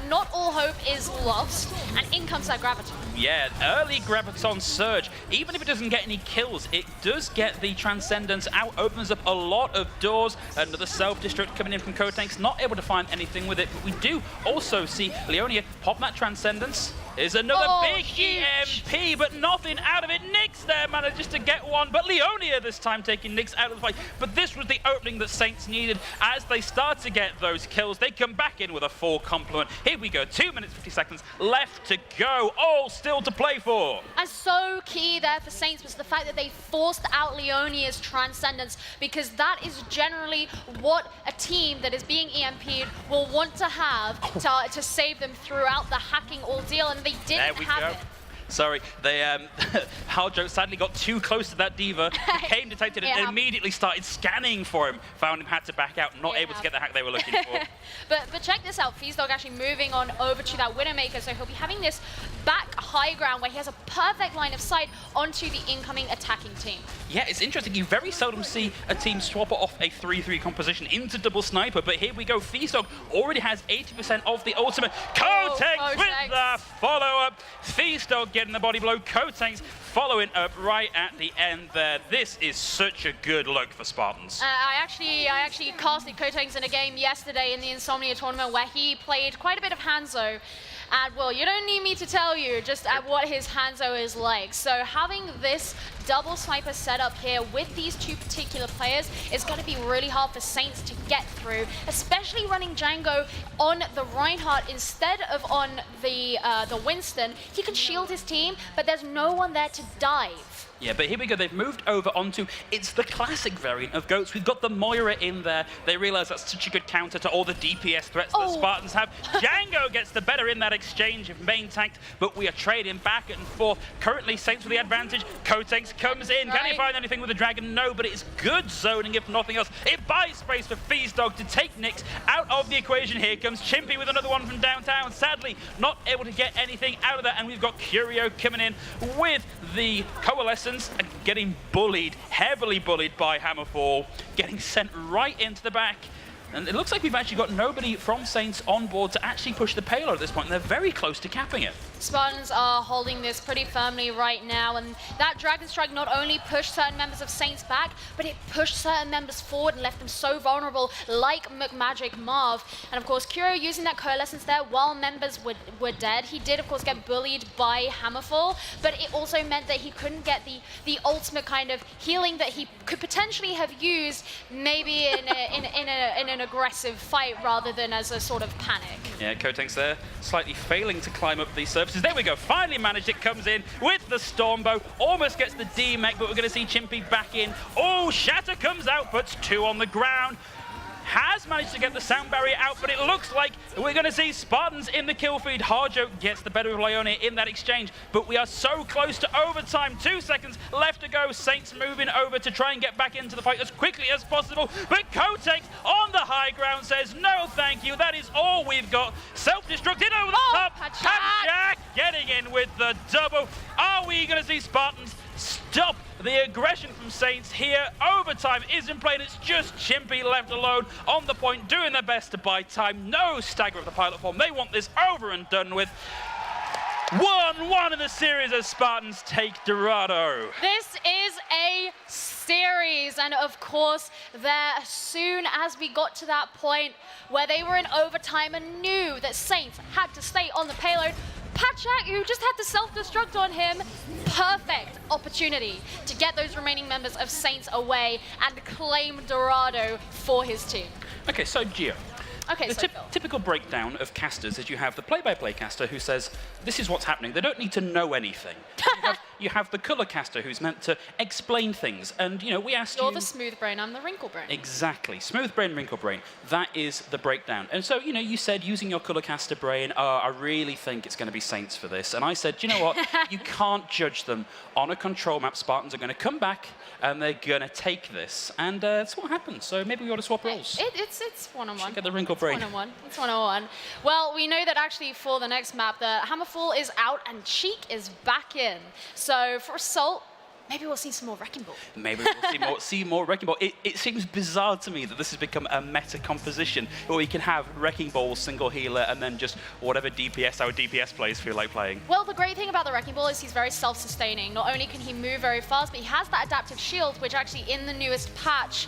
S3: not all hope is lost, and in comes that Graviton.
S2: Yeah, early Graviton surge. Even if it doesn't get any kills, it does get the Transcendence out, opens up a lot of doors. Another self-destruct coming in from Kotanks, not able to find anything with it, but we do also see Leonia pop that Transcendence. Is another big
S3: huge
S2: EMP, but nothing out of it. Nyx there manages to get one, but Leonia this time taking Nyx out of the fight. But this was the opening that Saints needed. As they start to get those kills, they come back in with a full complement. Here we go, 2 minutes, 50 seconds left to go. All still to play for.
S3: And so key there for Saints was the fact that they forced out Leonia's Transcendence, because that is generally what a team that is being EMP'd will want to have to save them throughout the hacking ordeal. And they didn't have it.
S2: Sorry, they Hardjoke sadly got too close to that D.Va, became detected and immediately started scanning for him. Found him, had to back out, not able to get the hack they were looking for.
S3: But check this out, Feasdog actually moving on over to that Widowmaker, so he'll be having this back high ground where he has a perfect line of sight onto the incoming attacking team.
S2: Yeah, it's interesting. You very seldom see a team swap off a 3-3 composition into double sniper, but here we go. Feasdog already has 80% of the ultimate. Kotanks with the follow-up. Feasdog getting the body blow. Kotanks following up right at the end there. This is such a good look for Spartans.
S3: I actually casted Kotanks in a game yesterday in the Insomnia tournament where he played quite a bit of Hanzo. And, well, you don't need me to tell you just what his Hanzo is like. So having this double sniper setup here with these two particular players is going to be really hard for Saints to get through, especially running Django on the Reinhardt instead of on the Winston. He can shield his team, but there's no one there to dive.
S2: Yeah, but here we go. They've moved over onto, it's the classic variant of Goats. We've got the Moira in there. They realize that's such a good counter to all the DPS threats that Spartans have. Django gets the better in that exchange of main tanked, but we are trading back and forth. Currently, Saints with the advantage. Kotanks comes in. Can he find anything with the Dragon? No, but it's good zoning if nothing else. It buys space for Feasdog to take Nyx out of the equation. Here comes Chimpy with another one from downtown. Sadly, not able to get anything out of that, and we've got Curio coming in with the Coalescence and getting bullied, heavily bullied by Hammerfall, getting sent right into the back. And it looks like we've actually got nobody from Saints on board to actually push the payload at this point, and they're very close to capping it.
S3: Spartans are holding this pretty firmly right now, and that Dragon Strike not only pushed certain members of Saints back, but it pushed certain members forward and left them so vulnerable, like McMagic Marv. And of course, Kuro using that Coalescence there while members were dead. He did, of course, get bullied by Hammerfall, but it also meant that he couldn't get the ultimate kind of healing that he could potentially have used maybe in an aggressive fight rather than as a sort of panic.
S2: Yeah, Kotanks there, slightly failing to climb up these surfaces. There we go, finally managed it, comes in with the Stormbow, almost gets the D-Mech, but we're going to see Chimpy back in. Oh, Shatter comes out, puts 2 on the ground. Has managed to get the sound barrier out, but it looks like we're going to see Spartans in the kill feed. Harjo gets the better of Leone in that exchange, but we are so close to overtime. 2 seconds left to go. Saints moving over to try and get back into the fight as quickly as possible, but Kotex on the high ground says, no thank you, that is all we've got. Self-destructed over the top. Patchak getting in with the double. Are we going to see Spartans stop the aggression from Saints here? Overtime is in play, and it's just Chimpy left alone on the point, doing their best to buy time. No stagger of the pilot form. They want this over and done with. 1-1 in the series as Spartans take Dorado.
S3: This is a series, and of course, there, as soon as we got to that point where they were in overtime and knew that Saints had to stay on the payload, Patchak, who just had to self-destruct on him, perfect opportunity to get those remaining members of Saints away and claim Dorado for his team.
S2: Okay, so Gio.
S3: Okay,
S2: The
S3: so
S2: typical breakdown of casters is you have the play-by-play caster who says, this is what's happening. They don't need to know anything. You have the colour caster who's meant to explain things. And, you know, we asked
S3: You're the smooth brain, I'm the wrinkle brain.
S2: Exactly. Smooth brain, wrinkle brain. That is the breakdown. And so, you know, you said using your colour caster brain, I really think it's going to be Saints for this. And I said, you know what? You can't judge them on a control map. Spartans are going to come back and they're going to take this. And that's what happened. So maybe we ought to swap roles.
S3: It's one-on-one.
S2: Get the wrinkle brain.
S3: One-on-one. It's one-on-one. Well, we know that actually for the next map, the Hammerfall is out and Cheek is back in. So for Assault, maybe we'll see some more Wrecking Ball.
S2: Maybe we'll see more Wrecking Ball. It seems bizarre to me that this has become a meta composition where we can have Wrecking Ball, single healer, and then just whatever DPS our DPS players feel like playing.
S3: Well, the great thing about the Wrecking Ball is he's very self-sustaining. Not only can he move very fast, but he has that adaptive shield, which actually in the newest patch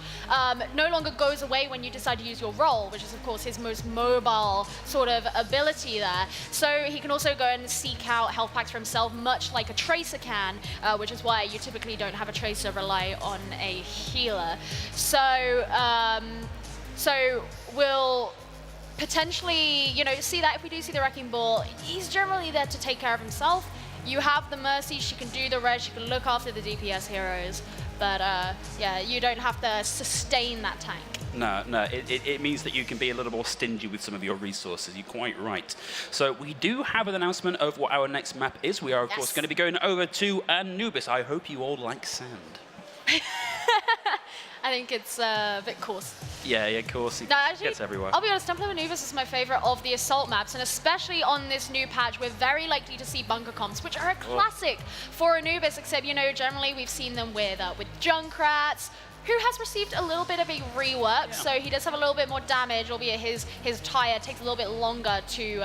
S3: no longer goes away when you decide to use your roll, which is of course his most mobile sort of ability there. So he can also go and seek out health packs for himself, much like a Tracer can, which is why you typically don't have a Tracer rely on a healer. So, so we'll potentially, you know, see that if we do see the Wrecking Ball, he's generally there to take care of himself. You have the Mercy, she can do the res, she can look after the DPS heroes, but yeah, you don't have to sustain that tank.
S2: No, it means that you can be a little more stingy with some of your resources. You're quite right. So we do have an announcement of what our next map is. We are, of course, going to be going over to Anubis. I hope you all like sand.
S3: I think it's a bit coarse.
S2: Yeah, coarse.
S3: No, actually,
S2: gets everywhere.
S3: I'll be honest, Temple of Anubis is my favorite of the Assault maps, and especially on this new patch, we're very likely to see bunker comps, which are a classic for Anubis, except, you know, generally we've seen them with Junkrats, who has received a little bit of a rework, so he does have a little bit more damage, albeit his tire takes a little bit longer to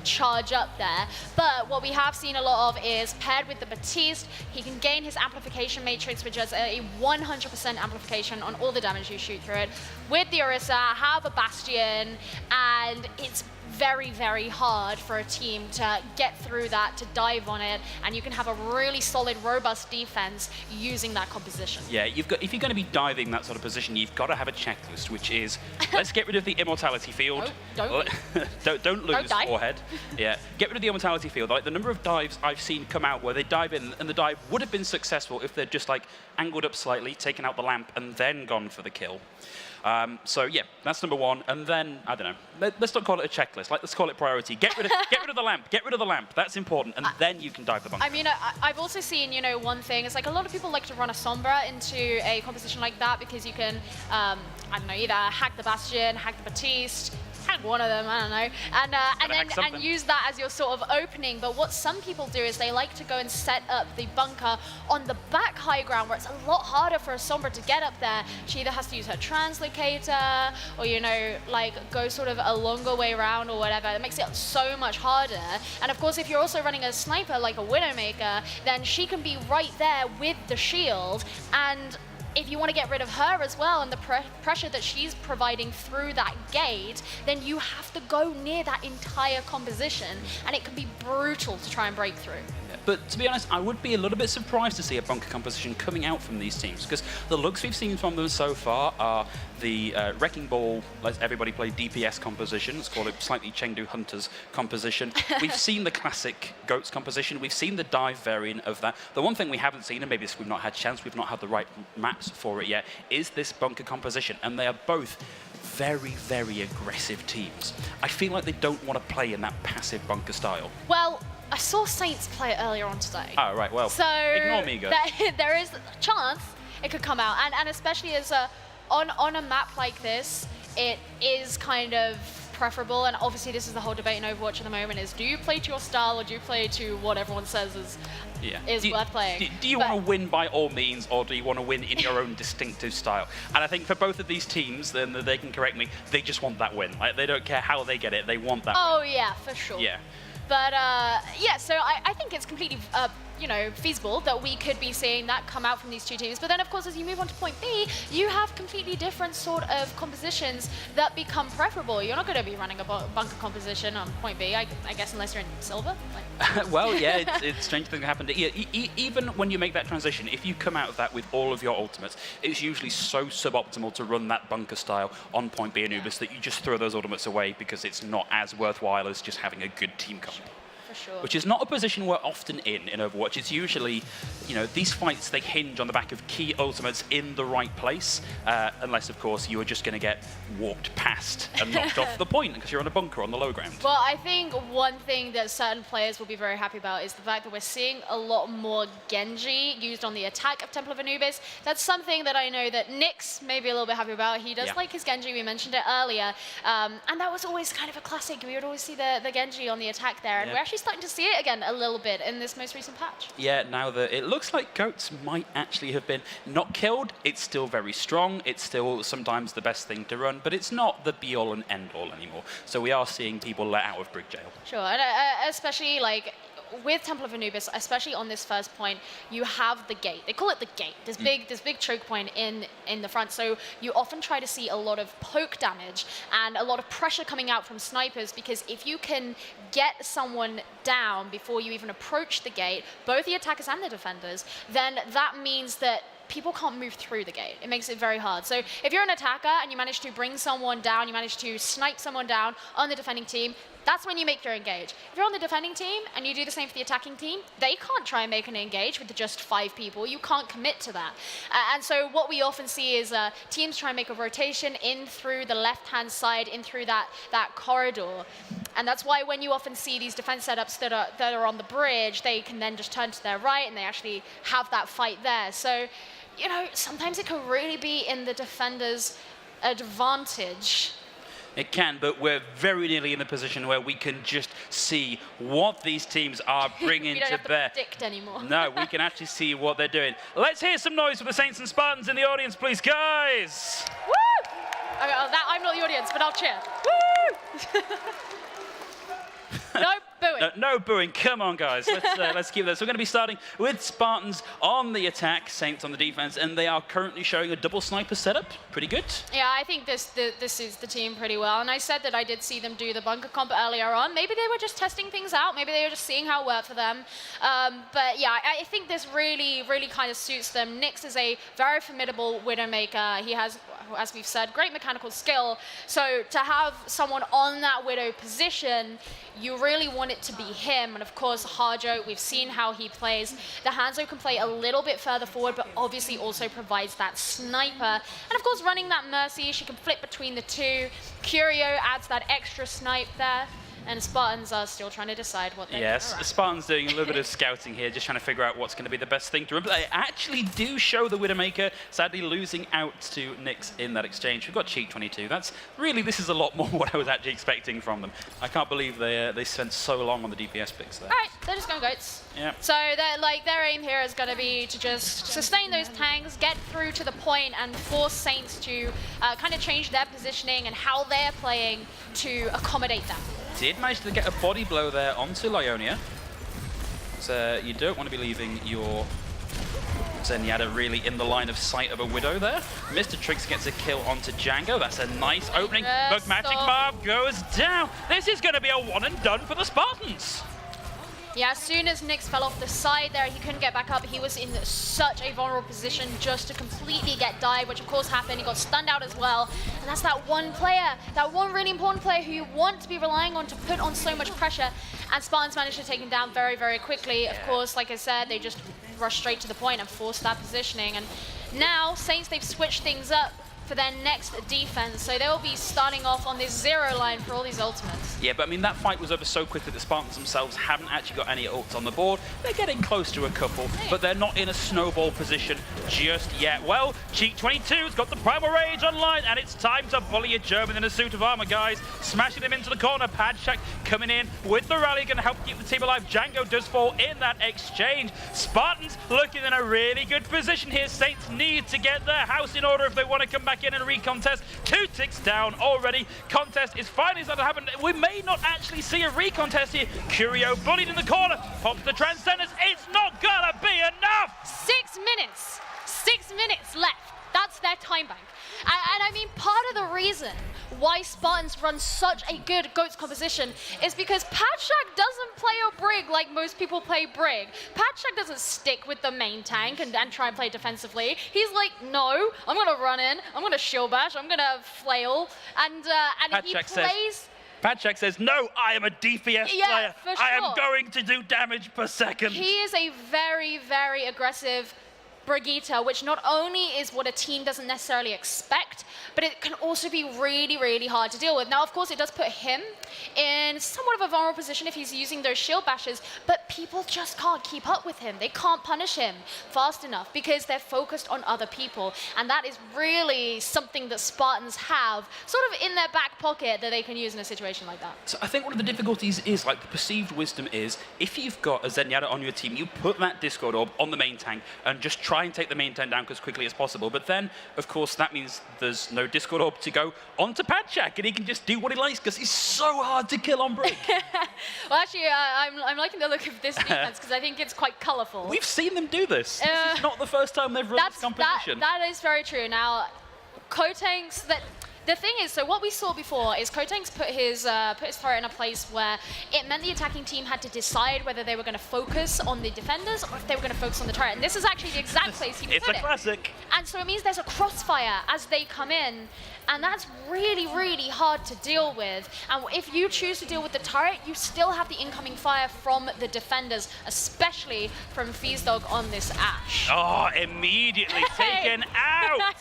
S3: charge up there. But what we have seen a lot of is paired with the Batiste, he can gain his amplification matrix, which has a 100% amplification on all the damage you shoot through it. With the Orisa, have a Bastion, and it's very, very hard for a team to get through that, to dive on it, and you can have a really solid, robust defense using that composition.
S2: Yeah, if you're going to be diving that sort of position, you've got to have a checklist, which is, let's get rid of the immortality field.
S3: Don't
S2: lose
S3: die.
S2: forehead. Yeah, get rid of the immortality field. Like the number of dives I've seen come out where they dive in, and the dive would have been successful if they'd just like angled up slightly, taken out the lamp, and then gone for the kill. So yeah, that's number one. And then, I don't know, let's not call it a checklist. Let's call it priority. Get rid of the lamp. Get rid of the lamp. That's important. And then you can dive the bunker.
S3: I mean, I've also seen, you know, one thing. It's like a lot of people like to run a Sombra into a composition like that because you can, I don't know, either hack the Bastion, hack the Batiste, Had one of them, I don't know, and use that as your sort of opening. But what some people do is they like to go and set up the bunker on the back high ground, where it's a lot harder for a Sombra to get up there. She either has to use her translocator, or like go sort of a longer way around or whatever. It makes it so much harder. And of course, if you're also running a sniper like a Widowmaker, then she can be right there with the shield. And if you want to get rid of her as well and the pressure that she's providing through that gate, then you have to go near that entire composition, and it can be brutal to try and break through.
S2: But to be honest, I would be a little bit surprised to see a bunker composition coming out from these teams, because the looks we've seen from them so far are the Wrecking Ball, let's everybody play DPS composition, let's call it slightly Chengdu Hunters composition. We've seen the classic Goats composition, we've seen the dive variant of that. The one thing we haven't seen, and maybe we've not had chance, we've not had the right maps for it yet, is this bunker composition, and they are both very, very aggressive teams. I feel like they don't want to play in that passive bunker style.
S3: Well, I saw Saints play it earlier on today.
S2: Oh, right, well,
S3: so
S2: ignore me, guys.
S3: There is a chance it could come out, and especially as on a map like this, it is kind of preferable, and obviously this is the whole debate in Overwatch at the moment, is do you play to your style or do you play to what everyone says is worth playing?
S2: Do you want to win by all means, or do you want to win in your own distinctive style? And I think for both of these teams, then they can correct me, they just want that win. Like, they don't care how they get it, they want that win.
S3: Oh yeah, for sure.
S2: Yeah.
S3: But yeah, so I think it's completely feasible that we could be seeing that come out from these two teams. But then, of course, as you move on to point B, you have completely different sort of compositions that become preferable. You're not going to be running a bunker composition on point B, I guess, unless you're in silver.
S2: Well, yeah, it's strange things happen. Even when you make that transition, if you come out of that with all of your ultimates, it's usually so suboptimal to run that bunker style on point B Anubis that you just throw those ultimates away because it's not as worthwhile as just having a good team comp.
S3: Sure.
S2: Which is not a position we're often in Overwatch. It's usually, these fights, they hinge on the back of key ultimates in the right place, unless, of course, you are just going to get walked past and knocked off the point because you're on a bunker on the low ground.
S3: Well, I think one thing that certain players will be very happy about is the fact that we're seeing a lot more Genji used on the attack of Temple of Anubis. That's something that I know that Nyx may be a little bit happy about. He does like his Genji, we mentioned it earlier, and that was always kind of a classic. We would always see the Genji on the attack there, and we're actually starting to see it again a little bit in this most recent patch. Yeah,
S2: now that it looks like Goats might actually have been not killed, it's still very strong, it's still sometimes the best thing to run, but it's not the be-all and end-all anymore. So we are seeing people let out of Brig Jail.
S3: Sure, and especially like with Temple of Anubis, especially on this first point, you have the gate. They call it the gate. This big choke point in the front. So you often try to see a lot of poke damage and a lot of pressure coming out from snipers, because if you can get someone down before you even approach the gate, both the attackers and the defenders, then that means that people can't move through the gate. It makes it very hard. So if you're an attacker and you manage to bring someone down, you manage to snipe someone down on the defending team, that's when you make your engage. If you're on the defending team and you do the same for the attacking team, they can't try and make an engage with just 5 people. You can't commit to that. And so what we often see is teams try and make a rotation in through the left-hand side, in through that corridor. And that's why when you often see these defense setups that are on the bridge, they can then just turn to their right and they actually have that fight there. So, sometimes it can really be in the defender's advantage.
S2: It can, but we're very nearly in a position where we can just see what these teams are bringing
S3: we don't
S2: to
S3: have
S2: bear.
S3: To predict anymore.
S2: No, we can actually see what they're doing. Let's hear some noise for the Saints and Spartans in the audience, please, guys.
S3: Woo! Okay, well, I'm not the audience, but I'll cheer. Woo! No booing.
S2: No booing. Come on, guys. Let's keep this. So we're going to be starting with Spartans on the attack, Saints on the defense, and they are currently showing a double sniper setup. Pretty good. Yeah,
S3: I think this suits the team pretty well. And I said that I did see them do the bunker comp earlier on. Maybe they were just testing things out. Maybe they were just seeing how it worked for them. But yeah, I think this really, really kind of suits them. Nyx is a very formidable Widowmaker. He has, as we've said, great mechanical skill. So to have someone on that Widow position, you really want it to be him. And of course, Harjo, we've seen how he plays. The Hanzo can play a little bit further forward, but obviously also provides that sniper. And of course, running that Mercy, she can flip between the two. Curio adds that extra snipe there. and Spartans are still trying to decide what they're
S2: Yes,
S3: doing.
S2: Spartans doing a little bit of scouting here, just trying to figure out what's going to be the best thing to run. But they actually do show the Widowmaker, sadly losing out to Nyx in that exchange. We've got Cheek 22. That's really, this is a lot more what I was actually expecting from them. I can't believe they spent so long on the DPS picks there.
S3: All right, they're just going goats.
S2: Yeah.
S3: So their aim here is going to be to just sustain those tanks, get through to the point, and force Saints to kind of change their positioning and how they're playing to accommodate them.
S2: Did manage to get a body blow there onto Lionia. So you don't want to be leaving your Zenyatta really in the line of sight of a Widow there. Mr. Trix gets a kill onto Django. That's a nice opening. But Magic Barb goes down. This is going to be a one and done for the Spartans.
S3: Yeah, as soon as Nyx fell off the side there, he couldn't get back up. He was in such a vulnerable position just to completely get died, which of course happened. He got stunned out as well. And that's that one player, that one really important player who you want to be relying on to put on so much pressure. And Spartans managed to take him down very, very quickly. Of course, like I said, they just rushed straight to the point and forced that positioning. And now, Saints, they've switched things up for their next defense, so they'll be starting off on this 0 line for all these ultimates.
S2: Yeah, but I mean, that fight was over so quickly that the Spartans themselves haven't actually got any ults on the board. They're getting close to a couple, but they're not in a snowball position just yet. Well, Cheek 22's got the Primal Rage online, and it's time to bully a German in a suit of armor, guys. Smashing him into the corner. Padshak coming in with the rally, going to help keep the team alive. Django does fall in that exchange. Spartans looking in a really good position here. Saints need to get their house in order if they want to come back in and recontest. 2 ticks down already. Contest is finally starting to happen. We may not actually see a recontest here. Curio bullied in the corner. Pops the Transcendence. It's not gonna be enough!
S3: 6 minutes. 6 minutes left. That's their time bank. And I mean, part of the reason why Spartans run such a good GOATS composition is because Padshak doesn't play a Brig like most people play Brig. Padshak doesn't stick with the main tank and try and play defensively. He's like, no, I'm going to run in, I'm going to shield bash, I'm going to flail, and he plays...
S2: Padshak says, no, I am a DPS player.
S3: For sure.
S2: I am going to do damage per second.
S3: He is a very, very aggressive Brigitte, which not only is what a team doesn't necessarily expect, but it can also be really, really hard to deal with. Now, of course, it does put him in somewhat of a vulnerable position if he's using those shield bashes, but people just can't keep up with him. They can't punish him fast enough because they're focused on other people, and that is really something that Spartans have sort of in their back pocket that they can use in a situation like that.
S2: So I think one of the difficulties is, like, the perceived wisdom is, if you've got a Zenyatta on your team, you put that Discord Orb on the main tank and just try and take the main tank down as quickly as possible. But then, of course, that means there's no Discord Orb to go onto Padshak, and he can just do what he likes because he's so hard to kill on Brig.
S3: Well, actually, I'm liking the look of this defense because I think it's quite colourful.
S2: We've seen them do this. This is not the first time they've run this composition.
S3: That is very true. Now, Kotanks, the thing is, so what we saw before is Kotanks put his turret in a place where it meant the attacking team had to decide whether they were going to focus on the defenders or if they were going to focus on the turret. And this is actually the exact place he put it.
S2: It's a classic.
S3: And so it means there's a crossfire as they come in. And that's really, really hard to deal with. And if you choose to deal with the turret, you still have the incoming fire from the defenders, especially from Feazdog on this Ashe.
S2: Oh, immediately taken out.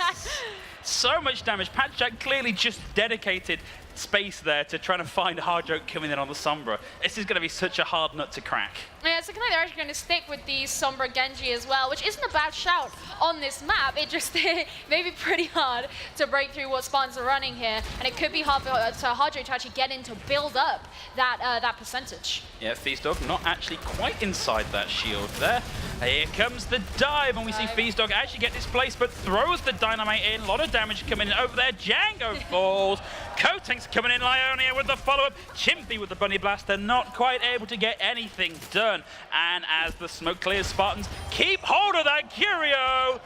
S2: So much damage. Padshak clearly just dedicated space there to trying to find Hardjoke coming in on the Sombra. This is going to be such a hard nut to crack.
S3: Yeah, it's looking like they're actually going to stick with the Sombra Genji as well, which isn't a bad shout on this map. It just may be pretty hard to break through what Spartans are running here, and it could be hard for Hardjoke to actually get in to build up that percentage.
S2: Yeah, Feazdog not actually quite inside that shield there. Here comes the dive, and we see Feazdog actually get displaced, but throws the dynamite in. A lot of damage coming in over there. Django falls. Kotank's coming in. Lionia with the follow-up. Chimpy with the bunny blast. They're not quite able to get anything done. And as the smoke clears, Spartans keep hold of that Curio.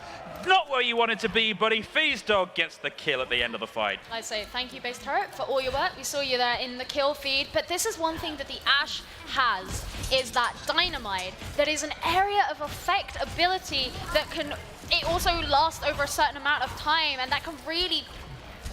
S2: Not where you want it to be, buddy. Feazdog gets the kill at the end of the fight.
S3: I say thank you, Base Turret, for all your work. We saw you there in the kill feed, but this is one thing that the Ashe has, is that dynamite that is an area of effect ability that can, it also lasts over a certain amount of time, and that can really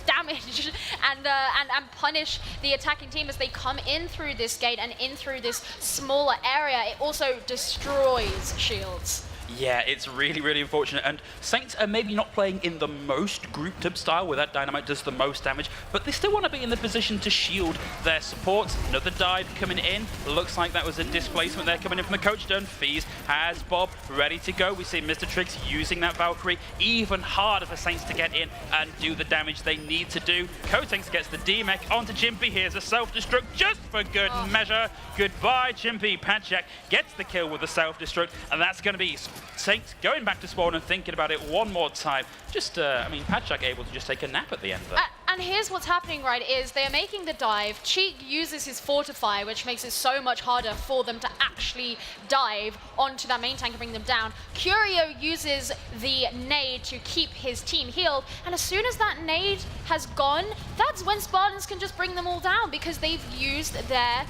S3: damage and punish the attacking team as they come in through this gate and in through this smaller area. It also destroys shields.
S2: Yeah, it's really, really unfortunate. And Saints are maybe not playing in the most grouped up style where that dynamite does the most damage, but they still want to be in the position to shield their supports. Another dive coming in. Looks like that was a displacement there coming in from the coach done. Fees has Bob ready to go. We see Mr. Tricks using that Valkyrie. Even harder for Saints to get in and do the damage they need to do. Kotanks gets the D-Mech onto Chimpy. Here's a self-destruct just for good measure. Goodbye, Chimpy. Padjack gets the kill with the self-destruct, and that's going to be Saints going back to spawn and thinking about it one more time. Just, I mean, Padjack able to just take a nap at the end there.
S3: And here's what's happening, right, is they're making the dive. Cheek uses his Fortify, which makes it so much harder for them to actually dive onto that main tank and bring them down. Curio uses the nade to keep his team healed, and as soon as that nade has gone, that's when Spartans can just bring them all down because they've used their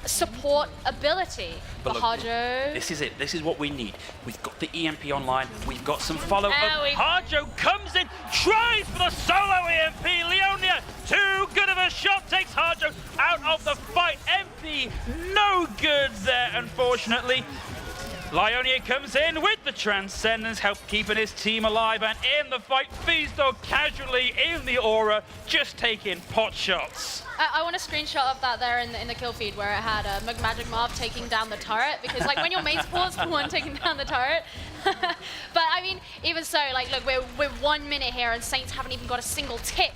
S3: support ability.
S2: But look,
S3: Harjo.
S2: this is it. This is what we need. We've got the EMP online. We've got some follow-up. Harjo comes in, tries for the solo EMP. Leonia, too good of a shot, takes Harjo out of the fight. MP, no good there, unfortunately. Leonia comes in with the Transcendence, help keeping his team alive, and in the fight, Feasdog casually in the aura, just taking pot shots.
S3: I want a screenshot of that there in the kill feed where it had Magic Marv taking down the turret, because like when your main support's the one taking down the turret. But I mean, even so, like look, we're 1 minute here and Saints haven't even got a single tick,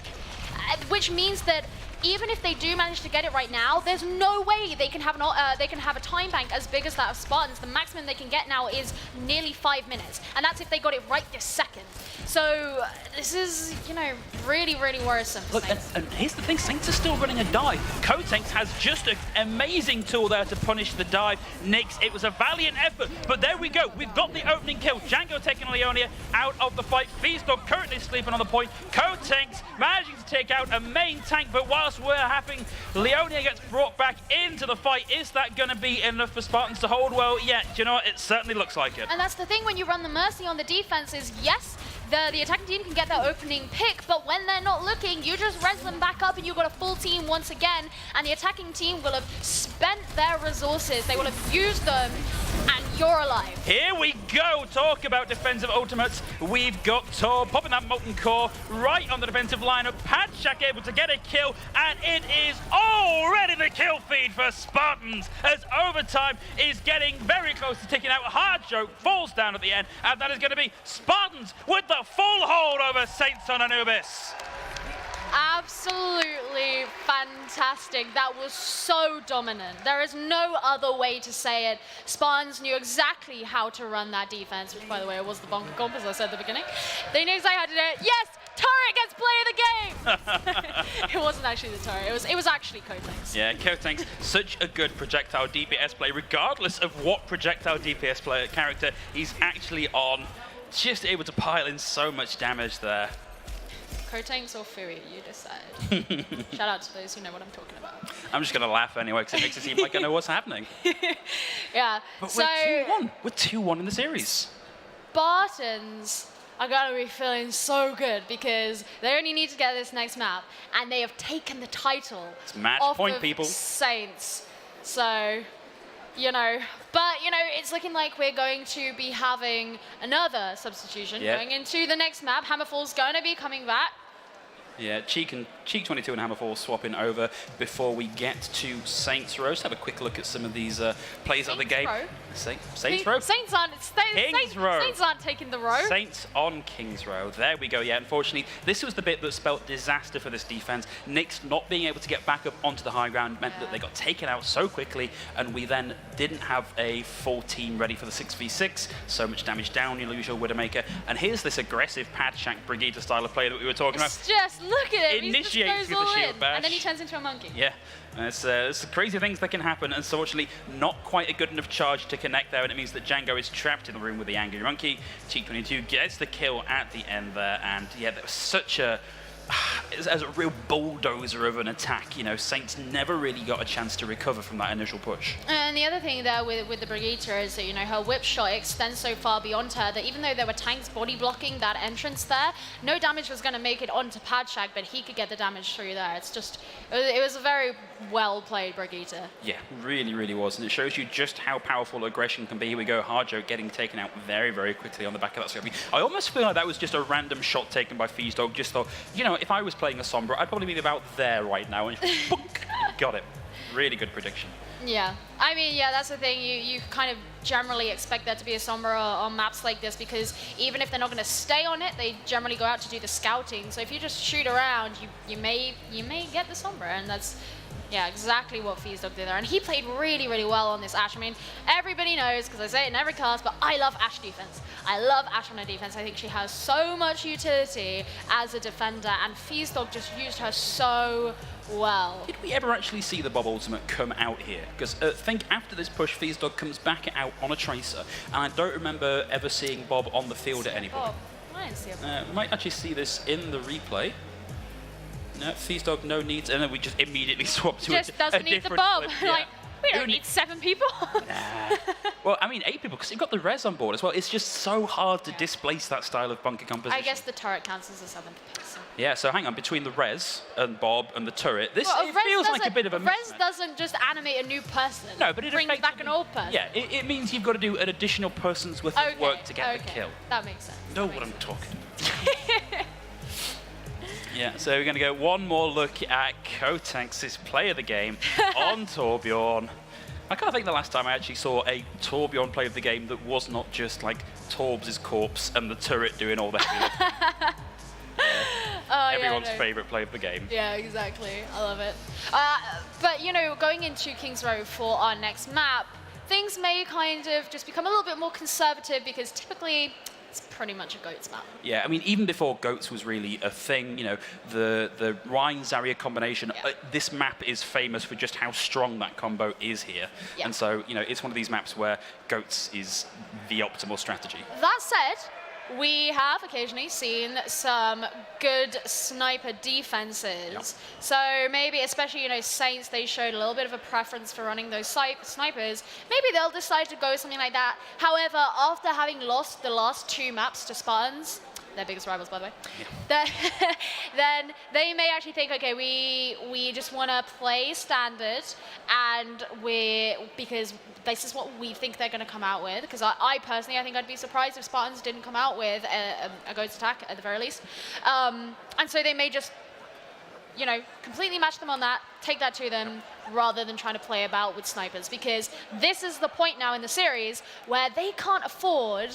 S3: which means that even if they do manage to get it right now, there's no way they can have a time bank as big as that of Spartans. The maximum they can get now is nearly 5 minutes, and that's if they got it right this second. So this is, you know, really, really worrisome.
S2: Look, and here's the thing, Saints are still running a dive. Kotanks has just an amazing tool there to punish the dive. Nyx, it was a valiant effort, but there we go. We've got the opening kill. Django taking Leonia out of the fight. Feasdog currently sleeping on the point. Kotanks managing to take out a main tank, but whilst we're having Leonia gets brought back into the fight, is that going to be enough for Spartans to hold? Well, yeah, do you know what? It certainly looks like it.
S3: And that's the thing when you run the Mercy on the defense is, yes, the attacking team can get their opening pick, but when they're not looking, you just res them back up and you've got a full team once again, and the attacking team will have spent their resources. They will have used them, and you're alive.
S2: Here we go. Talk about defensive ultimates. We've got Tor popping that Molten Core right on the defensive lineup. Padjack able to get a kill, and it is already the kill feed for Spartans as overtime is getting very close to ticking out. Harjo falls down at the end, and that is going to be Spartans with the full hold over Saints on Anubis.
S3: Absolutely fantastic. That was so dominant. There is no other way to say it. Spartans knew exactly how to run that defense, which, by the way, was the bonker comp, as I said at the beginning. They knew exactly how to do it. Yes, turret gets play of the game. It wasn't actually the turret. It was actually Kotanks.
S2: Yeah, Kotanks, such a good projectile DPS play, regardless of what projectile DPS player character he's actually on. Just able to pile in so much damage there.
S3: Kotanks or Fury, you decide. Shout out to those who know what I'm talking about.
S2: I'm just going to laugh anyway, because it makes it seem like I know what's happening.
S3: Yeah.
S2: But
S3: so
S2: we're 2-1. We're 2-1 in the series.
S3: Spartans are going to be feeling so good because they only need to get this next map, and they have taken the title
S2: It's match
S3: off
S2: point,
S3: of
S2: people.
S3: Saints. So, you know, but, you know, it's looking like we're going to be having another substitution going into the next map. Hammerfall's going to be coming back.
S2: Yeah, Cheek 22 and Hammerfall swapping over before we get to Saints Row. Just have a quick look at some of these plays of the game. Saints Row?
S3: Saints aren't taking the row.
S2: Saints on Kings Row. There we go. Yeah, unfortunately, this was the bit that spelt disaster for this defense. Nyx not being able to get back up onto the high ground meant that they got taken out so quickly, and we then didn't have a full team ready for the 6v6. So much damage down, you lose your Widowmaker. And here's this aggressive Padjack Brigida style of play that we were talking about.
S3: Just look at it.
S2: Initiates
S3: he just goes
S2: with the
S3: all
S2: shield
S3: in,
S2: bash.
S3: and then he turns into a monkey.
S2: Yeah, it's crazy things that can happen, and unfortunately, not quite a good enough charge to connect there, and it means that Django is trapped in the room with the Angry Monkey. Cheek 22 gets the kill at the end there, and yeah, there was such a as a real bulldozer of an attack. You know, Saints never really got a chance to recover from that initial push.
S3: And the other thing there with the Brigitte is that, you know, her whip shot extends so far beyond her that even though there were tanks body blocking that entrance there, no damage was going to make it onto Padshak, but he could get the damage through there. It's just, it was a very well played Brigitte.
S2: Yeah, really, really was. And it shows you just how powerful aggression can be. Here we go, Harjo getting taken out very, very quickly on the back of that scoping. I almost feel like that was just a random shot taken by Feazdog. Just thought, you know, if I was playing a Sombra, I'd probably be about there right now. And got it. Really good prediction.
S3: Yeah, I mean, yeah, that's the thing. You kind of generally expect there to be a Sombra on maps like this because even if they're not going to stay on it, they generally go out to do the scouting. So if you just shoot around, you may get the Sombra, and that's yeah exactly what Feazdog did there. And he played really, really well on this Ashe. I mean, everybody knows because I say it in every cast, but I love Ashe defense. I love Ashe on her defense. I think she has so much utility as a defender, and Feazdog just used her so well.
S2: Did we ever actually see the Bob Ultimate come out here? Because I think after this push, Feazdog comes back out on a Tracer, and I don't remember ever seeing Bob on the field at any point.
S3: Oh, I didn't see it.
S2: We might actually see this in the replay. No, Feazdog, no needs, and then we just immediately swap to
S3: just
S2: a
S3: doesn't need the
S2: different
S3: Bob.
S2: clip. Yeah.
S3: Like, we don't need 7 people.
S2: Nah. Well, I mean 8 people, because you've got the res on board as well. It's just so hard to displace that style of bunker composition.
S3: I guess the turret counts as a 7th pick. So.
S2: Yeah, so hang on, between the res and Bob and the turret, this
S3: Well,
S2: it feels like a bit of a
S3: Res
S2: mismatch.
S3: doesn't just animate a new person.
S2: No, but it
S3: brings back an
S2: effectively-
S3: old person.
S2: Yeah, it means you've got to do an additional person's worth of work to get the kill.
S3: That makes sense.
S2: Know what I'm talking about. Yeah, so we're going to go one more look at Kotanks' play of the game on Torbjorn. I kind of think the last time I actually saw a Torbjorn play of the game that was not just like Torbs' corpse and the turret doing all the heavy lifting. Everyone's favourite play of the game.
S3: Yeah, exactly. I love it. But, you know, going into Kings Row for our next map, things may kind of just become a little bit more conservative because typically it's pretty much a GOATS map.
S2: Yeah, I mean, even before GOATS was really a thing, you know, the Rhine-Zarya combination, this map is famous for just how strong that combo is here.
S3: Yeah.
S2: And so, you know, it's one of these maps where GOATS is the optimal strategy.
S3: That said, we have occasionally seen some good sniper defenses.
S2: Yep.
S3: So maybe, especially, you know, Saints, they showed a little bit of a preference for running those snipers. Maybe they'll decide to go something like that. However, after having lost the last 2 maps to Spartans, their biggest rivals, by the way, then they may actually think, okay, we just want to play standard, and because this is what we think they're going to come out with. Because I personally, I think I'd be surprised if Spartans didn't come out with a GOATS attack at the very least. And so they may just, you know, completely match them on that, take that to them, rather than trying to play about with snipers. Because this is the point now in the series where they can't afford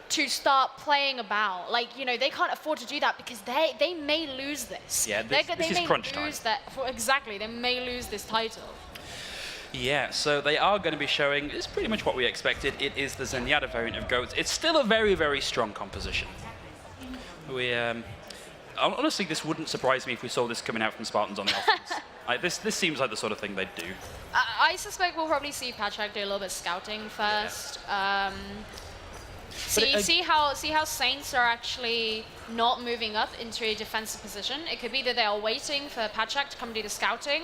S3: to start playing about. Like, you know, they can't afford to do that because they may lose this.
S2: Yeah, this is crunch time.
S3: Exactly, they may lose this title.
S2: Yeah, so they are going to be showing, it's pretty much what we expected. It is the Zenyatta variant of GOATS. It's still a very, very strong composition. Honestly, this wouldn't surprise me if we saw this coming out from Spartans on the offense. This seems like the sort of thing they'd do.
S3: I suspect we'll probably see Padshak do a little bit of scouting first. Yeah. See how Saints are actually not moving up into a defensive position. It could be that they are waiting for Padshak to come do the scouting,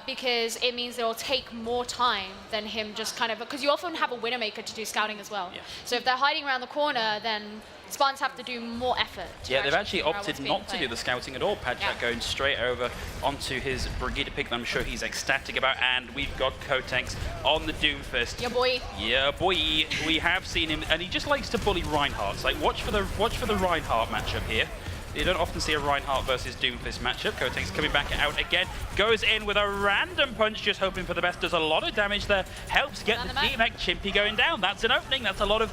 S3: because it means it will take more time than him just kind of, because you often have a Widowmaker to do scouting as well. Yeah. So if they're hiding around the corner, then Spartans have to do more effort.
S2: Yeah, they've actually opted not to do the scouting at all. Padshak going straight over onto his Brigitte pick that I'm sure he's ecstatic about. And we've got Kotanks on the Doomfist.
S3: Yeah, boy.
S2: Yeah, boy. We have seen him, and he just likes to bully Reinhardt. Like, watch for the Reinhardt matchup here. You don't often see a Reinhardt versus Doomfist matchup. Kotanks coming back out again. Goes in with a random punch, just hoping for the best. Does a lot of damage there. Helps get the DMAC Chimpy going down. That's an opening. That's a lot of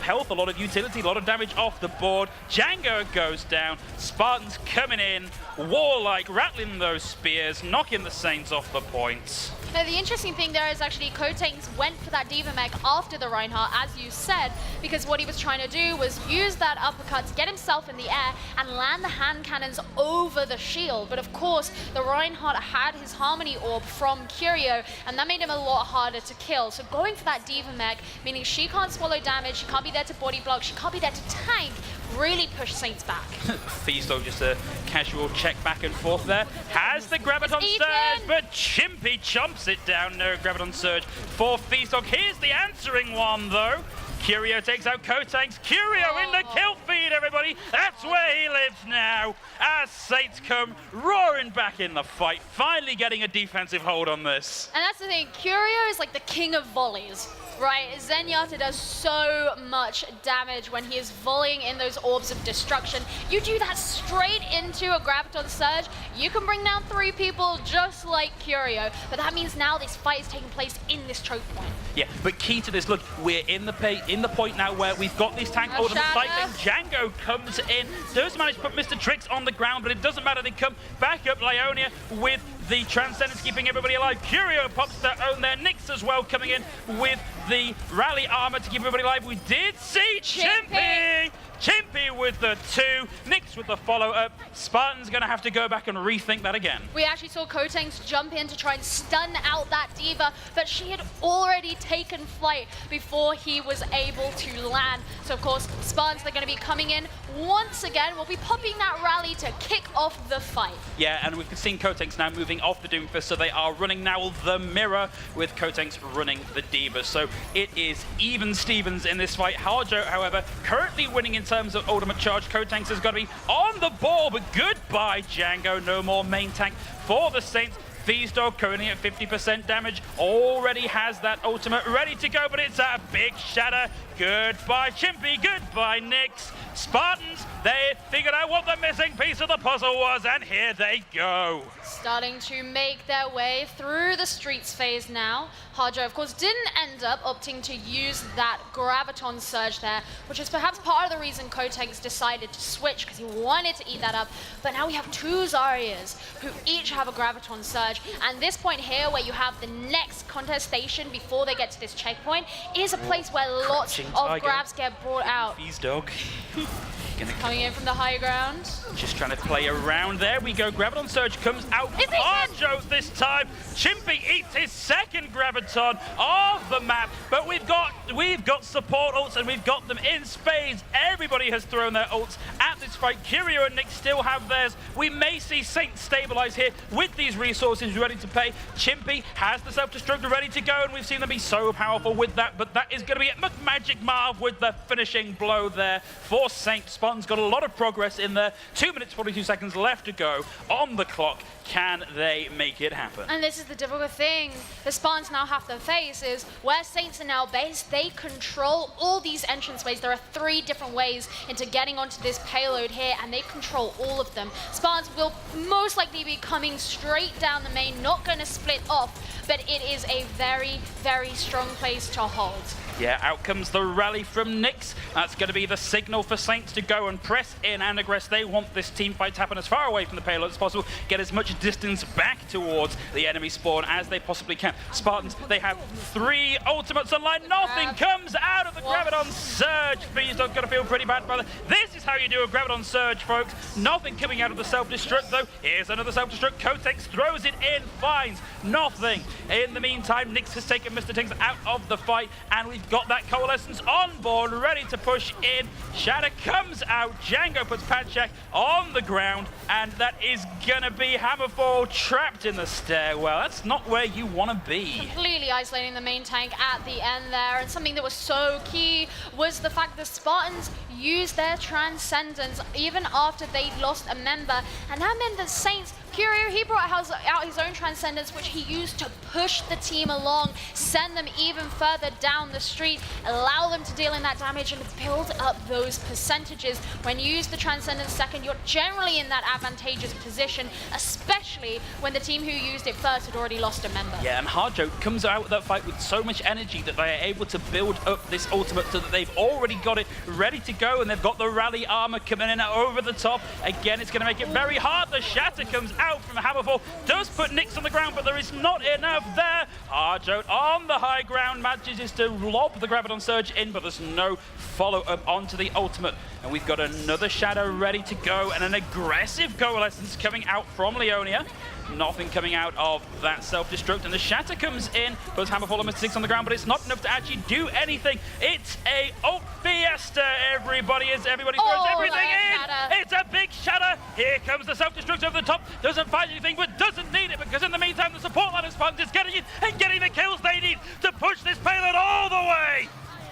S2: health, a lot of utility, a lot of damage off the board. Django goes down. Spartans coming in. Warlike rattling those spears, knocking the Saints off the points.
S3: Now, the interesting thing there is actually Kotanks went for that Diva Mech after the Reinhardt, as you said, because what he was trying to do was use that uppercut to get himself in the air and land the hand cannons over the shield. But of course, the Reinhardt had his Harmony Orb from Curio, and that made him a lot harder to kill. So going for that Diva Mech, meaning she can't swallow damage, she can't be there to body block, she can't be there to tank, really push Saints back.
S2: Feasto just a casual check back and forth there. Has the Graviton Surge, but Chimpy chomps it down. No Graviton Surge for Feasto. Here's the answering one, though. Curio takes out Kotanks. Curio in the kill feed, everybody. That's where he lives now. As Saints come roaring back in the fight, finally getting a defensive hold on this.
S3: And that's the thing, Curio is like the king of volleys, right? Zenyatta does so much damage when he is volleying in those orbs of destruction. You do that straight into a Graviton Surge, you can bring down 3 people just like Curio. But that means now this fight is taking place in this choke point.
S2: Yeah, but key to this, look, we're in the point now where we've got this tank ultimate cycling. Django comes in, does manage to put Mr. Tricks on the ground, but it doesn't matter. They come back up. Lionia with the Transcendence keeping everybody alive. Curio pops their own there. Nyx as well coming in with the rally armor to keep everybody alive. We did see Chimpy! Chimpy with the 2, Nyx with the follow-up. Spartan's going to have to go back and rethink that again.
S3: We actually saw Kotanks jump in to try and stun out that D.Va, but she had already taken flight before he was able to land. So, of course, Spartans, they're going to be coming in once again. We'll be popping that rally to kick off the fight.
S2: Yeah, and we've seen Kotanks now moving off the Doomfist, so they are running now the mirror with Kotanks running the D.Va. So it is even Stevens in this fight. Harjo, however, currently winning in terms of ultimate charge. Kotanks has got to be on the ball, but goodbye, Django. No more main tank for the Saints. Feasto currently at 50% damage, already has that ultimate ready to go, but it's a big shatter. Goodbye, Chimpy. Goodbye, Nyx. Spartans, they figured out what the missing piece of the puzzle was, and here they go.
S3: Starting to make their way through the streets phase now. Harjo, of course, didn't end up opting to use that Graviton Surge there, which is perhaps part of the reason Kotanks decided to switch, because he wanted to eat that up. But now we have 2 Zaryas who each have a Graviton Surge. And this point here, where you have the next contestation before they get to this checkpoint, is a place where lots of grabs get brought out.
S2: Feasto
S3: Coming in from the high ground.
S2: Just trying to play around. There we go. Graviton Surge comes out. Harjo this time. Chimpy eats his second Graviton off the map. But we've got support ults, and we've got them in spades. Everybody has thrown their ults at this fight. Curio and Nyx still have theirs. We may see Saints stabilize here with these resources ready to pay. Chimpy has the self-destruct ready to go, and we've seen them be so powerful with that. But that is going to be it. Magic Marv with the finishing blow there for Saints. Spartan's got a lot of progress in there. 2 minutes, 42 seconds left to go on the clock. Can they make it happen?
S3: And this is the difficult thing the Spartans now have to face is where Saints are now based, they control all these entranceways. There are 3 different ways into getting onto this payload here, and they control all of them. Spartans will most likely be coming straight down the main, not going to split off, but it is a very, very strong place to hold.
S2: Yeah, out comes the rally from Nyx. That's going to be the signal for Saints to go and press in and aggress. They want this team fight to happen as far away from the payload as possible, get as much distance back towards the enemy spawn as they possibly can. Spartans, they have 3 ultimates online. Nothing comes out of the Graviton Surge. Feasto's going to feel pretty bad, brother. This is how you do a Graviton Surge, folks. Nothing coming out of the self-destruct, though. Here's another self-destruct. Kotex throws it in, finds nothing. In the meantime, Nyx has taken Mr. Tinks out of the fight, and we've got that Coalescence on board, ready to push in. Shatter comes out. Django puts Padcheck on the ground, and that is gonna be Hammerfall trapped in the stairwell. That's not where you want to be.
S3: Completely isolating the main tank at the end there, and something that was so key was the fact the Spartans used their Transcendence even after they lost a member, and that meant that Saints, Curio, he brought out his own Transcendence, which he used to push the team along, send them even further down the street, allow them to deal in that damage and build up those percentages. When you use the Transcendence second, you're generally in that advantageous position, especially when the team who used it first had already lost a member.
S2: Yeah, and Harjo comes out of that fight with so much energy that they are able to build up this ultimate so that they've already got it ready to go, and they've got the rally armor coming in over the top. Again, it's going to make it very hard. The Shatter comes out from Hammerfall, does put Nyx on the ground, but there is not enough there. Harjo on the high ground manages to lob the Graviton Surge in, but there's no follow-up onto the ultimate. And we've got another Shadow ready to go, and an aggressive Coalescence coming out from Leonia. Nothing coming out of that self-destruct, and the shatter comes in, puts Hammerfall and Mr. Six on the ground, but it's not enough to actually do anything. It's a ult fiesta, everybody throws everything in.
S3: Shatter.
S2: It's a big shatter. Here comes the self-destruct over the top. Doesn't find anything, but doesn't need it, because in the meantime, the support line of Spartans is getting in and getting the kills they need to push this payload all the way.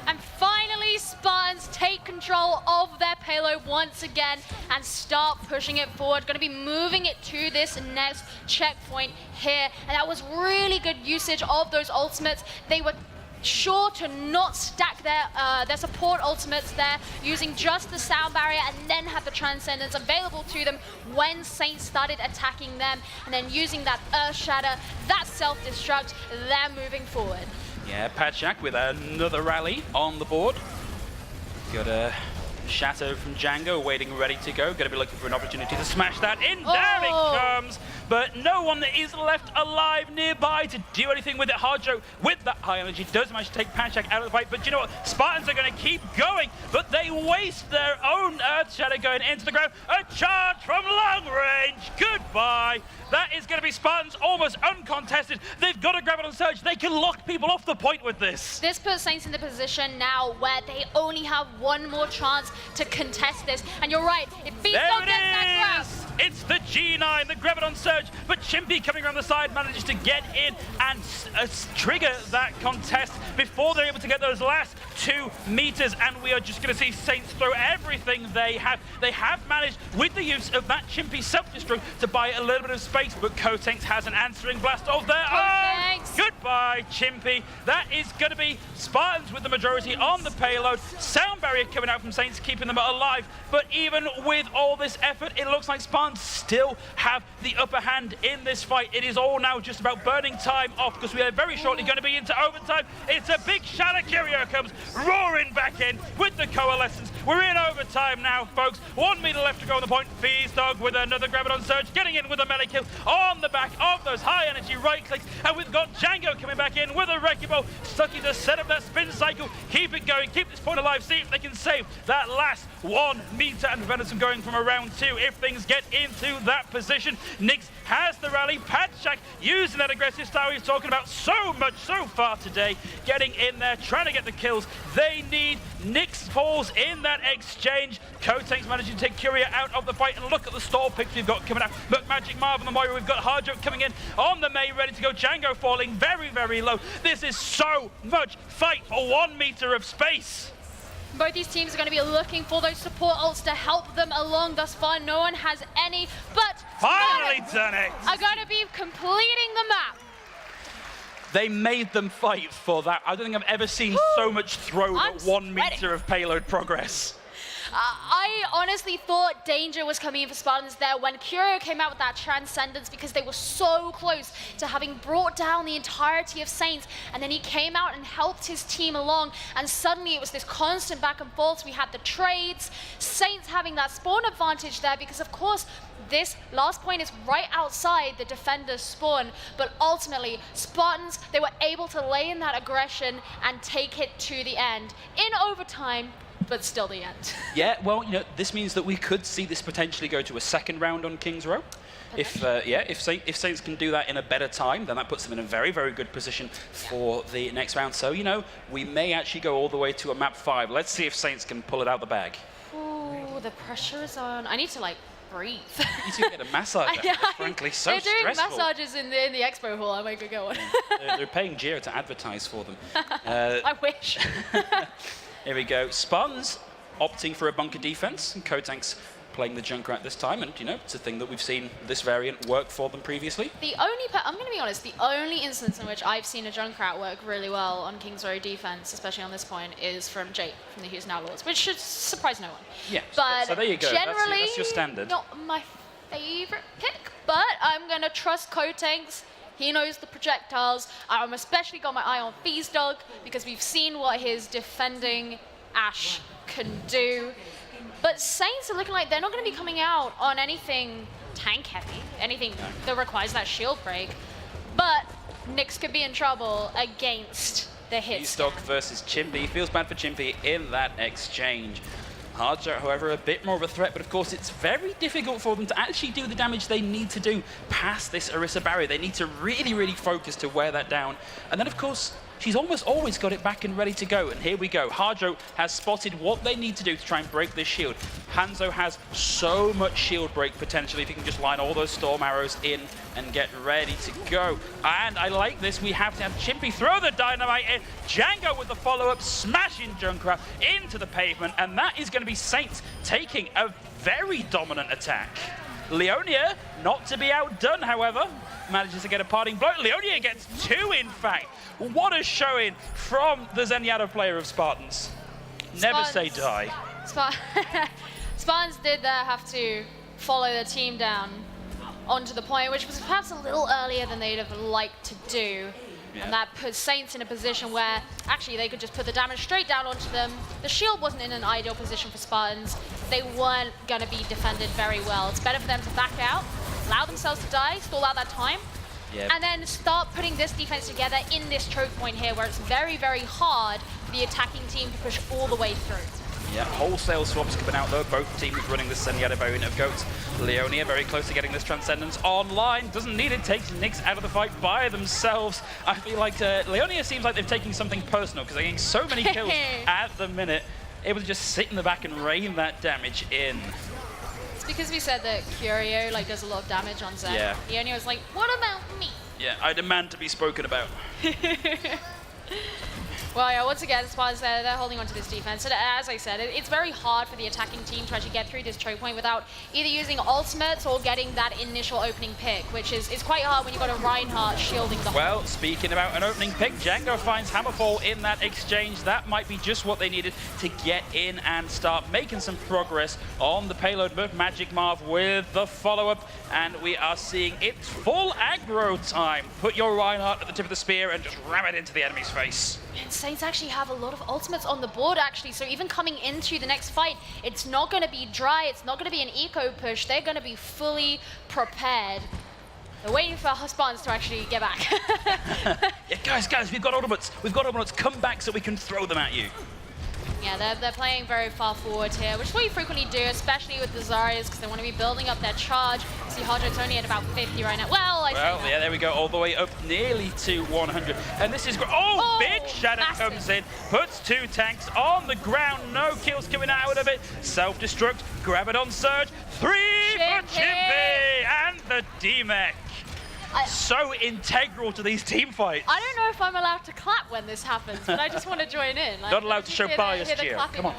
S3: And finally, Spartans take control of their payload once again and start pushing it forward. Going to be moving it to this next checkpoint here. And that was really good usage of those ultimates. They were sure to not stack their support ultimates there, using just the sound barrier, and then have the Transcendence available to them when Saints started attacking them, and then using that Earth Shatter, that self-destruct, they're moving forward.
S2: Yeah, Patchak with another rally on the board. Got a shatter from Django waiting ready to go. Going to be looking for an opportunity to smash that in. Down it comes. But no one that is left alive nearby to do anything with it. Harjo, with that high energy, does manage to take Patchak out of the fight. But you know what? Spartans are going to keep going, but they waste their own Earth Shatter going into the ground. A charge from long range. Goodbye. That is going to be Spartans almost uncontested. They've got to grab it on Surge. They can lock people off the point with this.
S3: This puts Saints in the position now where they only have one more chance to contest this. And you're right, if Beast don't get that grab.
S2: It's the G9, the Graviton Surge, but Chimpy coming around the side manages to get in and trigger that contest before they're able to get those last 2 meters, and we are just going to see Saints throw everything they have. They have managed, with the use of that Chimpy self-destruct, to buy a little bit of space, but Kotanks has an answering blast of their own. Goodbye, Chimpy. That is going to be Spartans with the majority on the payload. Sound barrier coming out from Saints, keeping them alive, but even with all this effort, it looks like Spartans still have the upper hand in this fight. It is all now just about burning time off, because we are very shortly going to be into overtime. It's a big shatter. Curio comes roaring back in with the coalescence. We're in overtime now, folks. 1 meter left to go on the point. Beastdog with another Graviton Surge, getting in with a melee kill on the back of those high energy right clicks. And we've got Django coming back in with a Wrecking Ball, stucky to set up that spin cycle. Keep it going, keep this point alive, see if they can save that last 1 meter and prevent us from going from around 2 if things get into that position. Nyx has the rally. Patchak using that aggressive style he's talking about so much so far today, getting in there, trying to get the kills they need. Nyx falls in that exchange. Kotanks managing to take Curia out of the fight, and look at the stall picks we've got coming out. Look, Magic Marv on the Moira, we've got Harjo coming in on the Mei, ready to go. Django falling very, very low. This is so much fight for 1 meter of space.
S3: Both these teams are going to be looking for those support ults to help them along. Thus far, no one has any, but
S2: finally done it.
S3: Are going to be completing the map.
S2: They made them fight for that. I don't think I've ever seen so much throw at 1 meter of payload progress.
S3: I honestly thought danger was coming in for Spartans there when Curio came out with that Transcendence, because they were so close to having brought down the entirety of Saints, and then he came out and helped his team along, and suddenly it was this constant back and forth. We had the trades, Saints having that spawn advantage there, because of course this last point is right outside the defender's spawn, but ultimately Spartans, they were able to lay in that aggression and take it to the end in overtime, but still the end.
S2: Yeah, well, you know, this means that we could see this potentially go to a second round on King's Row. If Saints can do that in a better time, then that puts them in a very, very good position for the next round. So, you know, we may actually go all the way to a map 5. Let's see if Saints can pull it out the bag.
S3: Ooh, the pressure is on. I need to, like, breathe.
S2: You need to get a massage. Frankly, so
S3: they're doing
S2: stressful.
S3: massages in the expo hall. I might go get one.
S2: They're paying Jira to advertise for them.
S3: I wish.
S2: Here we go. Spartans opting for a bunker defense, and Kotanks playing the Junkrat this time, and you know, it's a thing that we've seen this variant work for them previously.
S3: I'm going to be honest, the only instance in which I've seen a Junkrat work really well on King's Row defense, especially on this point, is from Jake from the Who's Now Lords, which should surprise no one.
S2: Yeah,
S3: but
S2: so there you go.
S3: Generally,
S2: that's your standard.
S3: Not my favorite pick, but I'm going to trust Kotanks. He knows the projectiles. I'm especially got my eye on Beastdog, because we've seen what his defending Ashe can do. But Saints are looking like they're not going to be coming out on anything tank heavy, anything that requires that shield break. But Nyx could be in trouble against the hit.
S2: Beastdog versus Chimpy. Feels bad for Chimpy in that exchange. Hardshot, however, a bit more of a threat, but of course it's very difficult for them to actually do the damage they need to do past this Orisa barrier. They need to really, really focus to wear that down. And then, of course, she's almost always got it back and ready to go. And here we go. Hardjo has spotted what they need to do to try and break this shield. Hanzo has so much shield break potentially if he can just line all those storm arrows in and get ready to go. And I like this. We have to have Chimpy throw the dynamite in. Django with the follow-up, smashing Junkrat into the pavement. And that is going to be Saints taking a very dominant attack. Leonia, not to be outdone, however, manages to get a parting blow. Leonia gets 2, in fact. What a showing from the Zenyatta player of Spartans. Never say die.
S3: Spartans did have to follow the team down onto the point, which was perhaps a little earlier than they'd have liked to do. Yeah. And that puts Saints in a position where actually they could just put the damage straight down onto them. The shield wasn't in an ideal position for Spartans. They weren't going to be defended very well. It's better for them to back out, allow themselves to die, stall out that time, and then start putting this defense together in this choke point here where it's very, very hard for the attacking team to push all the way through.
S2: Yeah, wholesale swaps coming out though. Both teams running the Zenyatta variant of Goats. Leonia very close to getting this Transcendence online. Doesn't need it, takes Nyx out of the fight by themselves. I feel like Leonia seems like they're taking something personal because they're getting so many kills at the minute. Able to just sit in the back and rain that damage in.
S3: It's because we said that Curio does a lot of damage on Zen.
S2: Yeah.
S3: Leonia was like, what about me?
S2: Yeah, I demand to be spoken about.
S3: Well, yeah, once again, Spartans, they're holding on to this defense. And as I said, it's very hard for the attacking team to actually get through this choke point without either using ultimates or getting that initial opening pick, which is quite hard when you've got a Reinhardt shielding the
S2: Well, speaking about an opening pick, Django finds Hammerfall in that exchange. That might be just what they needed to get in and start making some progress on the payload. But Magic Marv with the follow-up, and we are seeing it's full aggro time. Put your Reinhardt at the tip of the spear and just ram it into the enemy's face.
S3: And Saints actually have a lot of ultimates on the board, actually, so even coming into the next fight, it's not going to be dry, it's not going to be an eco push, they're going to be fully prepared. They're waiting for Spartans to actually get back.
S2: Yeah, guys, we've got ultimates. We've got ultimates. Come back so we can throw them at you.
S3: Yeah, they're playing very far forward here, which is what you frequently do, especially with the Zaryas, because they want to be building up their charge. See, Hardjo's only at about 50 right now. Well,
S2: yeah, there we go, all the way up nearly to 100. And this is great. Oh, Big Shadow comes in, puts 2 tanks on the ground. No kills coming out of it. Self-destruct, grab it on Surge. 3 for Chimpy and the D-Mech. So integral to these team fights.
S3: I don't know if I'm allowed to clap when this happens, but I just want to join in.
S2: Not allowed to show bias cheer.
S3: Come on.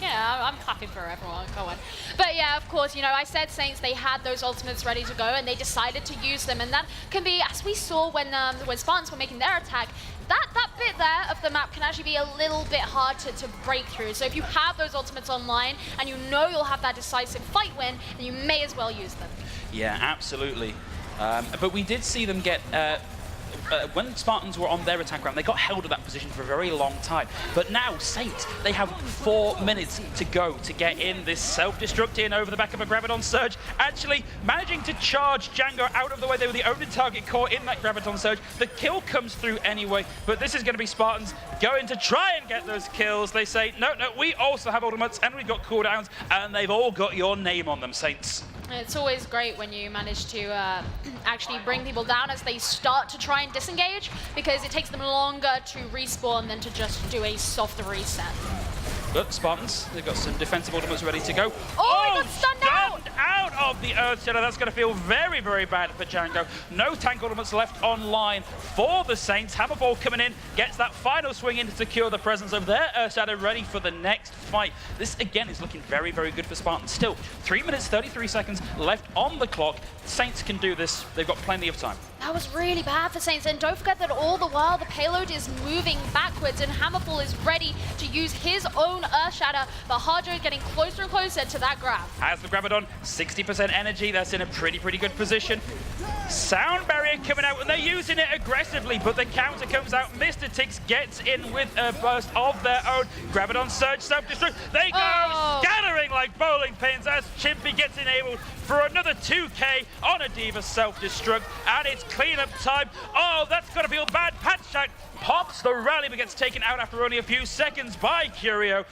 S3: Yeah, I'm clapping for everyone. Go on. But yeah, of course, I said Saints, they had those ultimates ready to go, and they decided to use them. And that can be, as we saw when Spartans were making their attack, that bit there of the map can actually be a little bit hard to break through. So if you have those ultimates online, and you'll have that decisive fight win, then you may as well use them.
S2: Yeah, absolutely. But we did see them get, when Spartans were on their attack round, they got held at that position for a very long time. But now, Saints, they have 4 minutes to go to get in this self-destruct in over the back of a Graviton Surge. Actually, managing to charge Django out of the way. They were the only target core in that Graviton Surge. The kill comes through anyway, but this is going to be Spartans going to try and get those kills. They say, no, we also have ultimates, and we've got cooldowns, and they've all got your name on them, Saints.
S3: It's always great when you manage to actually bring people down as they start to try and disengage, because it takes them longer to respawn than to just do a soft reset.
S2: But Spartans, they've got some defensive ultimates ready to go.
S3: Oh, he got stunned
S2: out of the Earth Shadow. That's going to feel very, very bad for Django. No tank ultimates left online for the Saints. Hammerfall coming in, gets that final swing in to secure the presence of their Earth Shadow, ready for the next fight. This, again, is looking very, very good for Spartans. Still, 3 minutes, 33 seconds left on the clock. Saints can do this. They've got plenty of time.
S3: That was really bad for Saints, and don't forget that all the while the payload is moving backwards and Hammerfall is ready to use his own Earth Shatter, but Hardjo is getting closer and closer to that grab.
S2: Has the Graviton, 60% energy, that's in a pretty good position. Sound barrier coming out, and they're using it aggressively, but the counter comes out. Mr. Tix gets in with a burst of their own. Graviton Surge, self-destruct. They go scattering like bowling pins as Chimpy gets enabled for another 2k on a D.Va self-destruct, and it's cleanup time. Oh, that's got to feel bad. Patchak pops the rally, but gets taken out after only a few seconds by Curio.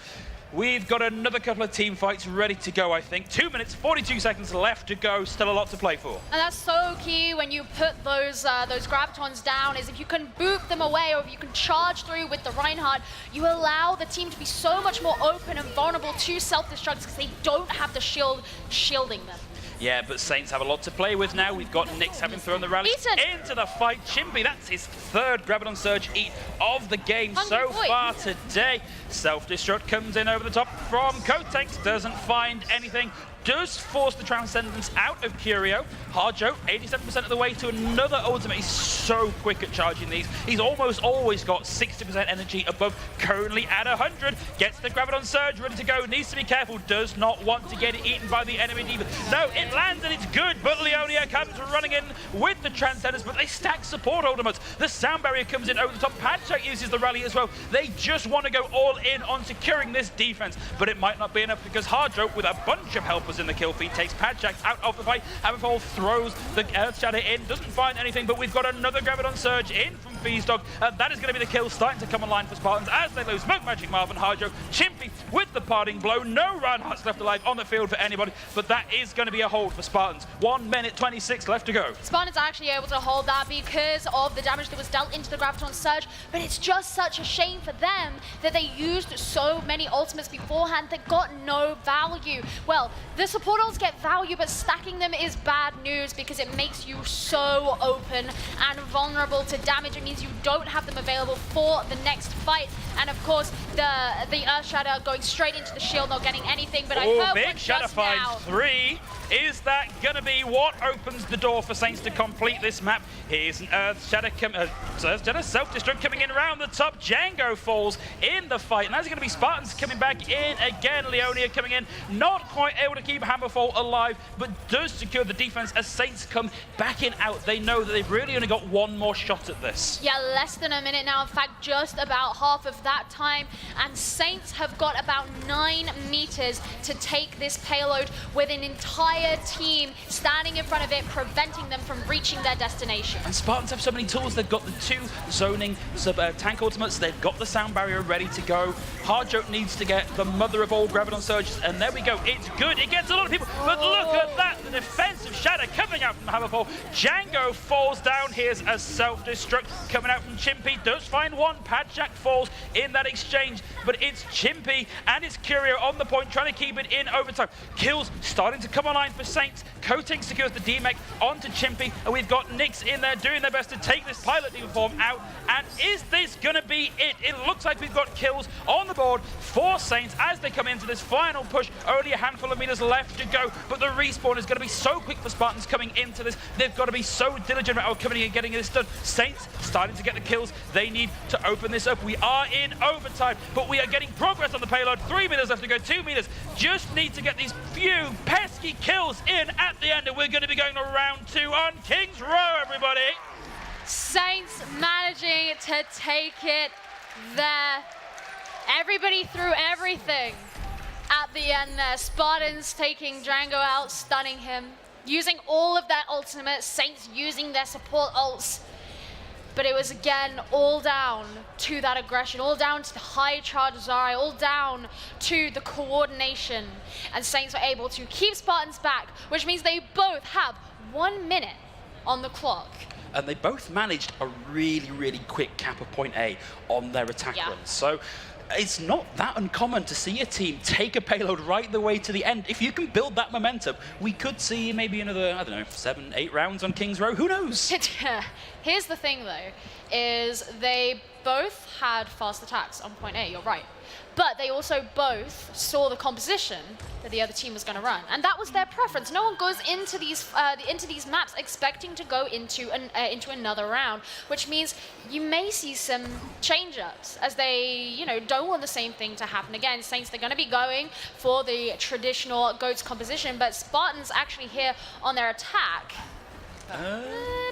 S2: We've got another couple of team fights ready to go, I think. 2 minutes, 42 seconds left to go. Still a lot to play for.
S3: And that's so key when you put those gravitons down, is if you can boot them away or if you can charge through with the Reinhardt, you allow the team to be so much more open and vulnerable to self-destructs because they don't have the shield shielding them.
S2: Yeah, but Saints have a lot to play with now. We've got Nyx having thrown the rally into the fight. Chimpy, that's his third Graviton Surge eat of the game so far today. Self-destruct comes in over the top from Kotex, doesn't find anything. Does force the Transcendence out of Curio. Harjo, 87% of the way to another ultimate. He's so quick at charging these. He's almost always got 60% energy above, currently at 100. Gets the Graviton Surge ready to go. Needs to be careful. Does not want to get it eaten by the enemy D.Va. No, it lands and it's good, but Leonia comes running in with the Transcendence, but they stack support ultimates. The Sound Barrier comes in over the top. Padshak uses the rally as well. They just want to go all in on securing this defense, but it might not be enough because Harjo, with a bunch of helpers in the kill feed, takes Padshak out of the fight. Hammerfall throws the Earth Shadow in, doesn't find anything, but we've got another Graviton Surge in from Feazdog. That is going to be the kill starting to come online for Spartans as they lose Smoke Magic Marvin, Harjo, Chimpy with the parting blow. No Reinhardt's left alive on the field for anybody, but that is going to be a hold for Spartans. 1 minute 26 left to go.
S3: Spartans are actually able to hold that because of the damage that was dealt into the Graviton Surge, but it's just such a shame for them that they used so many ultimates beforehand that got no value. Well, the support ults get value, but stacking them is bad news because it makes you so open and vulnerable to damage. It means you don't have them available for the next fight. And of course, the Earth Shadow going straight into the shield, not getting anything, but I heard
S2: big
S3: one
S2: Shadow
S3: just
S2: finds
S3: now.
S2: 3. Is that going to be what opens the door for Saints to complete this map? Here's an Earth Shadow, self-destruct coming in around the top. Django falls in the fight, and that's going to be Spartans coming back in again. Leonia coming in, not quite able to keep Hammerfall alive, but does secure the defense as Saints come back in out. They know that they've really only got one more shot at this.
S3: Yeah, less than a minute now. In fact, just about half of that time, and Saints have got about 9 meters to take this payload with an entire team standing in front of it, preventing them from reaching their destination.
S2: And Spartans have so many tools. They've got the 2 zoning tank ultimates. They've got the Sound Barrier ready to go. Harjo needs to get the mother of all Graviton Surges, and there we go. It's good. It gets a lot of people, but look at that. The defensive Shadow coming out from Hammerfall. Django falls down. Here's a self-destruct coming out from Chimpy. Does find one. Padshak falls in that exchange, but it's Chimpy and it's Curio on the point, trying to keep it in overtime. Kills starting to come online for Saints. Koting secures the D-Mech onto Chimpy, and we've got Nyx in there doing their best to take this pilot D.Va form out. And is this going to be it? It looks like we've got kills on the board for Saints as they come into this final push. Only a handful of meters left to go, but the respawn is going to be so quick for Spartans coming into this. They've got to be so diligent about coming in and getting this done. Saints starting to get the kills. They need to open this up. We are in overtime, but we are getting progress on the payload. 3 meters left to go, 2 meters. Just need to get these few pesky kills in at the end, and we're going to be going to round 2 on King's Row, everybody.
S3: Saints managing to take it there. Everybody threw everything at the end there. Spartans taking Django out, stunning him, using all of their ultimate. Saints using their support ults. But it was again all down to that aggression, all down to the high charge Zari, all down to the coordination. And Saints were able to keep Spartans back, which means they both have 1 minute on the clock.
S2: And they both managed a really, really quick cap of point A on their attack runs. So it's not that uncommon to see a team take a payload right the way to the end. If you can build that momentum, we could see maybe another, I don't know, 7, 8 rounds on King's Row. Who knows?
S3: Here's the thing, though, is they both had fast attacks on point A, you're right. But they also both saw the composition that the other team was going to run, and that was their preference. No one goes into these maps expecting to go into another round, which means you may see some change-ups as they, don't want the same thing to happen again. Saints, they're going to be going for the traditional GOATS composition, but Spartans actually here on their attack.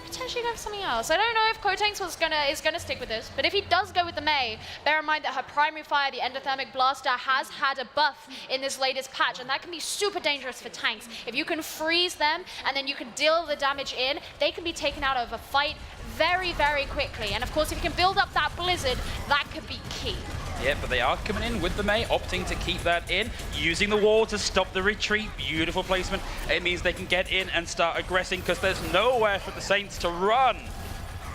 S3: Potentially go for something else. I don't know if Kotanks is gonna stick with this, but if he does go with the Mei, bear in mind that her primary fire, the Endothermic Blaster, has had a buff in this latest patch, and that can be super dangerous for tanks. If you can freeze them and then you can deal the damage in, they can be taken out of a fight very, very quickly. And of course, if you can build up that Blizzard, that could be key.
S2: Yeah, but they are coming in with the Mei, opting to keep that in, using the wall to stop the retreat. Beautiful placement. It means they can get in and start aggressing because there's nowhere for the Saints to run.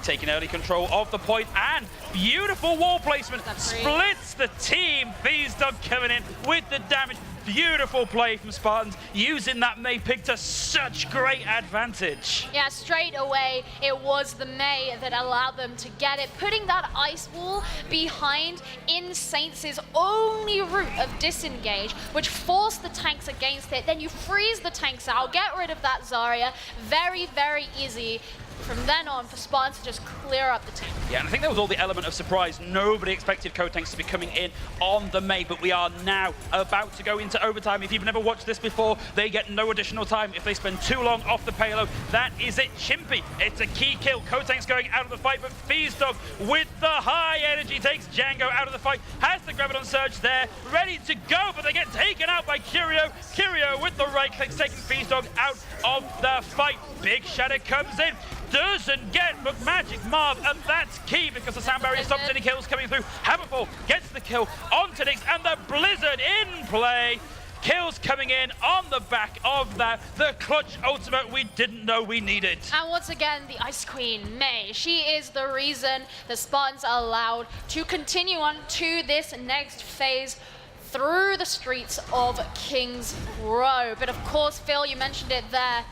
S2: Taking early control of the point, and beautiful wall placement. Splits the team. Beesdog coming in with the damage. Beautiful play from Spartans, using that Mei pick to such great advantage.
S3: Yeah, straight away, it was the Mei that allowed them to get it, putting that ice wall behind in Saints' only route of disengage, which forced the tanks against it. Then you freeze the tanks out, get rid of that Zarya. Very, very easy from then on for Spartans to just clear up the tank.
S2: Yeah, and I think there was all the element of surprise. Nobody expected Kotanks to be coming in on the Mei, but we are now about to go into overtime. If you've never watched this before, they get no additional time if they spend too long off the payload. That is it, Chimpy. It's a key kill. Kotanks going out of the fight, but Beesdog with the high energy takes Django out of the fight. Has the Graviton Surge there, ready to go, but they get taken out by Curio. Curio with the right click, taking Beesdog out of the fight. Big Shadow comes in. Doesn't get Magic Marv, and that's key because the sound barrier stops any kills coming through. Hammerfall gets the kill onto Nyx, and the Blizzard in play. Kills coming in on the back of that. The clutch ultimate we didn't know we needed.
S3: And once again, the Ice Queen, Mei. She is the reason the Spartans are allowed to continue on to this next phase through the streets of King's Row. But of course, Phil, you mentioned it there.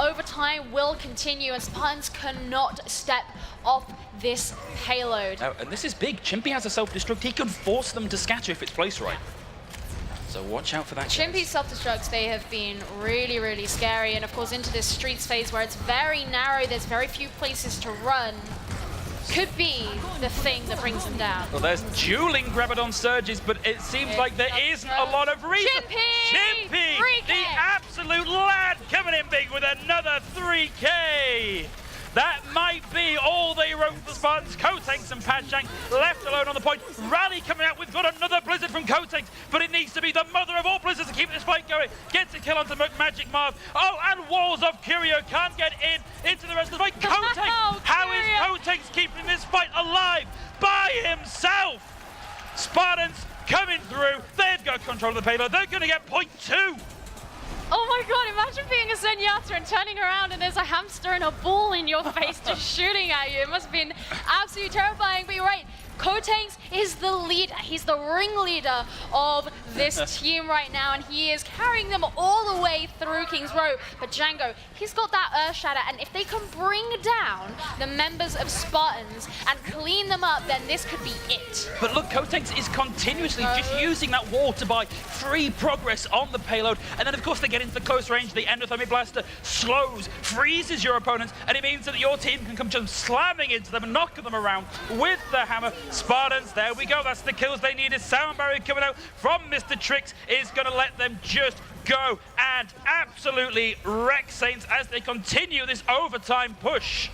S3: Overtime will continue, and Spartans cannot step off this payload.
S2: Oh, and this is big. Chimpy has a self-destruct. He can force them to scatter if it's placed right. So watch out for that.
S3: Chimpy's self-destructs, they have been really, really scary. And of course, into this streets phase where it's very narrow, there's very few places to run. Could be the thing that brings them down.
S2: Well, there's dueling Graviton Surges, but it seems like there isn't a lot of reason. Chimpy! The absolute lad coming in big with another 3K. That might be all they wrote for Spartans. Kotanks and Pajang left alone on the point. Rally coming out with got another Blizzard from Kotanks, but it needs to be the mother of all Blizzards to keep this fight going. Gets a kill onto Magic Marv. Oh, and Walls of Curio can't get into the rest of the fight. Kotanks! How is Kotanks keeping this fight alive by himself? Spartans coming through. They've got control of the payload. They're going to get point 2.
S3: Oh my god, imagine being a Zenyatta and turning around and there's a hamster and a ball in your face just shooting at you. It must have been absolutely terrifying, but you're right. Kotanks is the leader. He's the ringleader of this team right now, and he is carrying them all the way through King's Row. But Django, he's got that Earth Shatter, and if they can bring down the members of Spartans and clean them up, then this could be it.
S2: But look, Kotanks is continuously just using that wall to buy free progress on the payload, and then of course they get into the close range. The Endothermic Blaster slows, freezes your opponents, and it means that your team can come just slamming into them and knocking them around with the hammer. Spartans, there we go, that's the kills they needed. Sound barrier coming out from Mr. Trix is going to let them just go and absolutely wreck Saints as they continue this overtime push.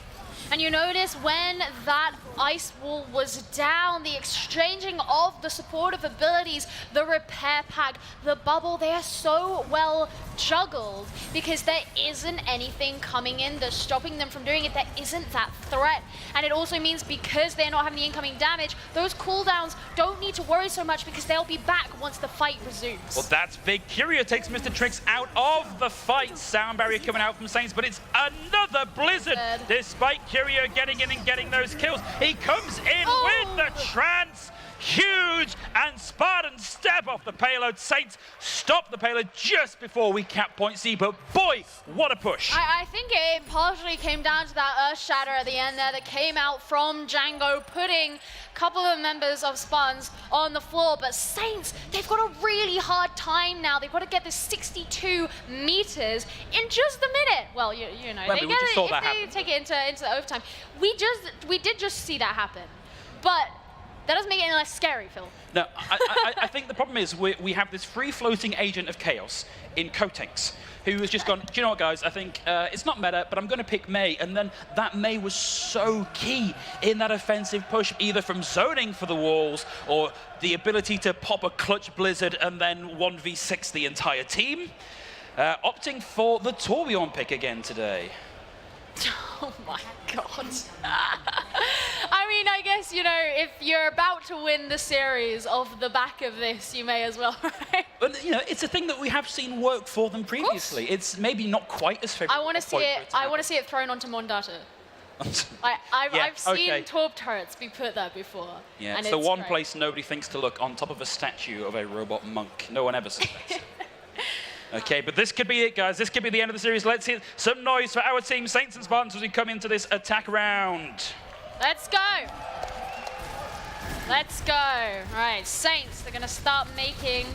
S3: And you notice when that ice wall was down, the exchanging of the supportive abilities, the repair pack, the bubble, they are so well juggled because there isn't anything coming in that's stopping them from doing it. There isn't that threat. And it also means because they're not having the incoming damage, those cooldowns don't need to worry so much because they'll be back once the fight resumes.
S2: Well, that's big. Curio takes Mr. Trix out of the fight. Sound barrier coming out from Saints, but it's another Blizzard. Despite Curio getting in and getting those kills, he comes in with the trance. Huge, and Spartans step off the payload. Saints stop the payload just before we cap point C, but boy, what a push.
S3: I think it partially came down to that Earth Shatter at the end there that came out from Django, putting a couple of members of Spartans on the floor. But Saints, they've got a really hard time now. They've got to get this 62 meters in just a minute. Well, you know,
S2: well,
S3: they get it if they take it into the overtime. We did just see that happen, but that doesn't make it any less scary, Phil.
S2: No, I think the problem is we have this free-floating agent of chaos in Kotanks, who has just gone, do you know what, guys, I think it's not meta, but I'm going to pick Mei. And then that Mei was so key in that offensive push, either from zoning for the walls or the ability to pop a clutch Blizzard and then 1v6 the entire team. Opting for the Torbjorn pick again today.
S3: Oh my god. I mean, I guess, you know, if you're about to win the series off the back of this, you may as well, right?
S2: But you know, it's a thing that we have seen work for them previously. It's maybe not quite as favorable.
S3: I want to see it. I want to see it thrown onto Mondata. I've seen Torp turrets be put there before.
S2: Yeah,
S3: and
S2: it's the one
S3: great.
S2: place nobody thinks to look, on top of a statue of a robot monk. No one ever suspects it. Okay, but this could be it, guys. This could be the end of the series. Let's hear some noise for our team, Saints and Spartans, as we come into this attack round.
S3: Let's go. Let's go. All right, Saints, they're going to start making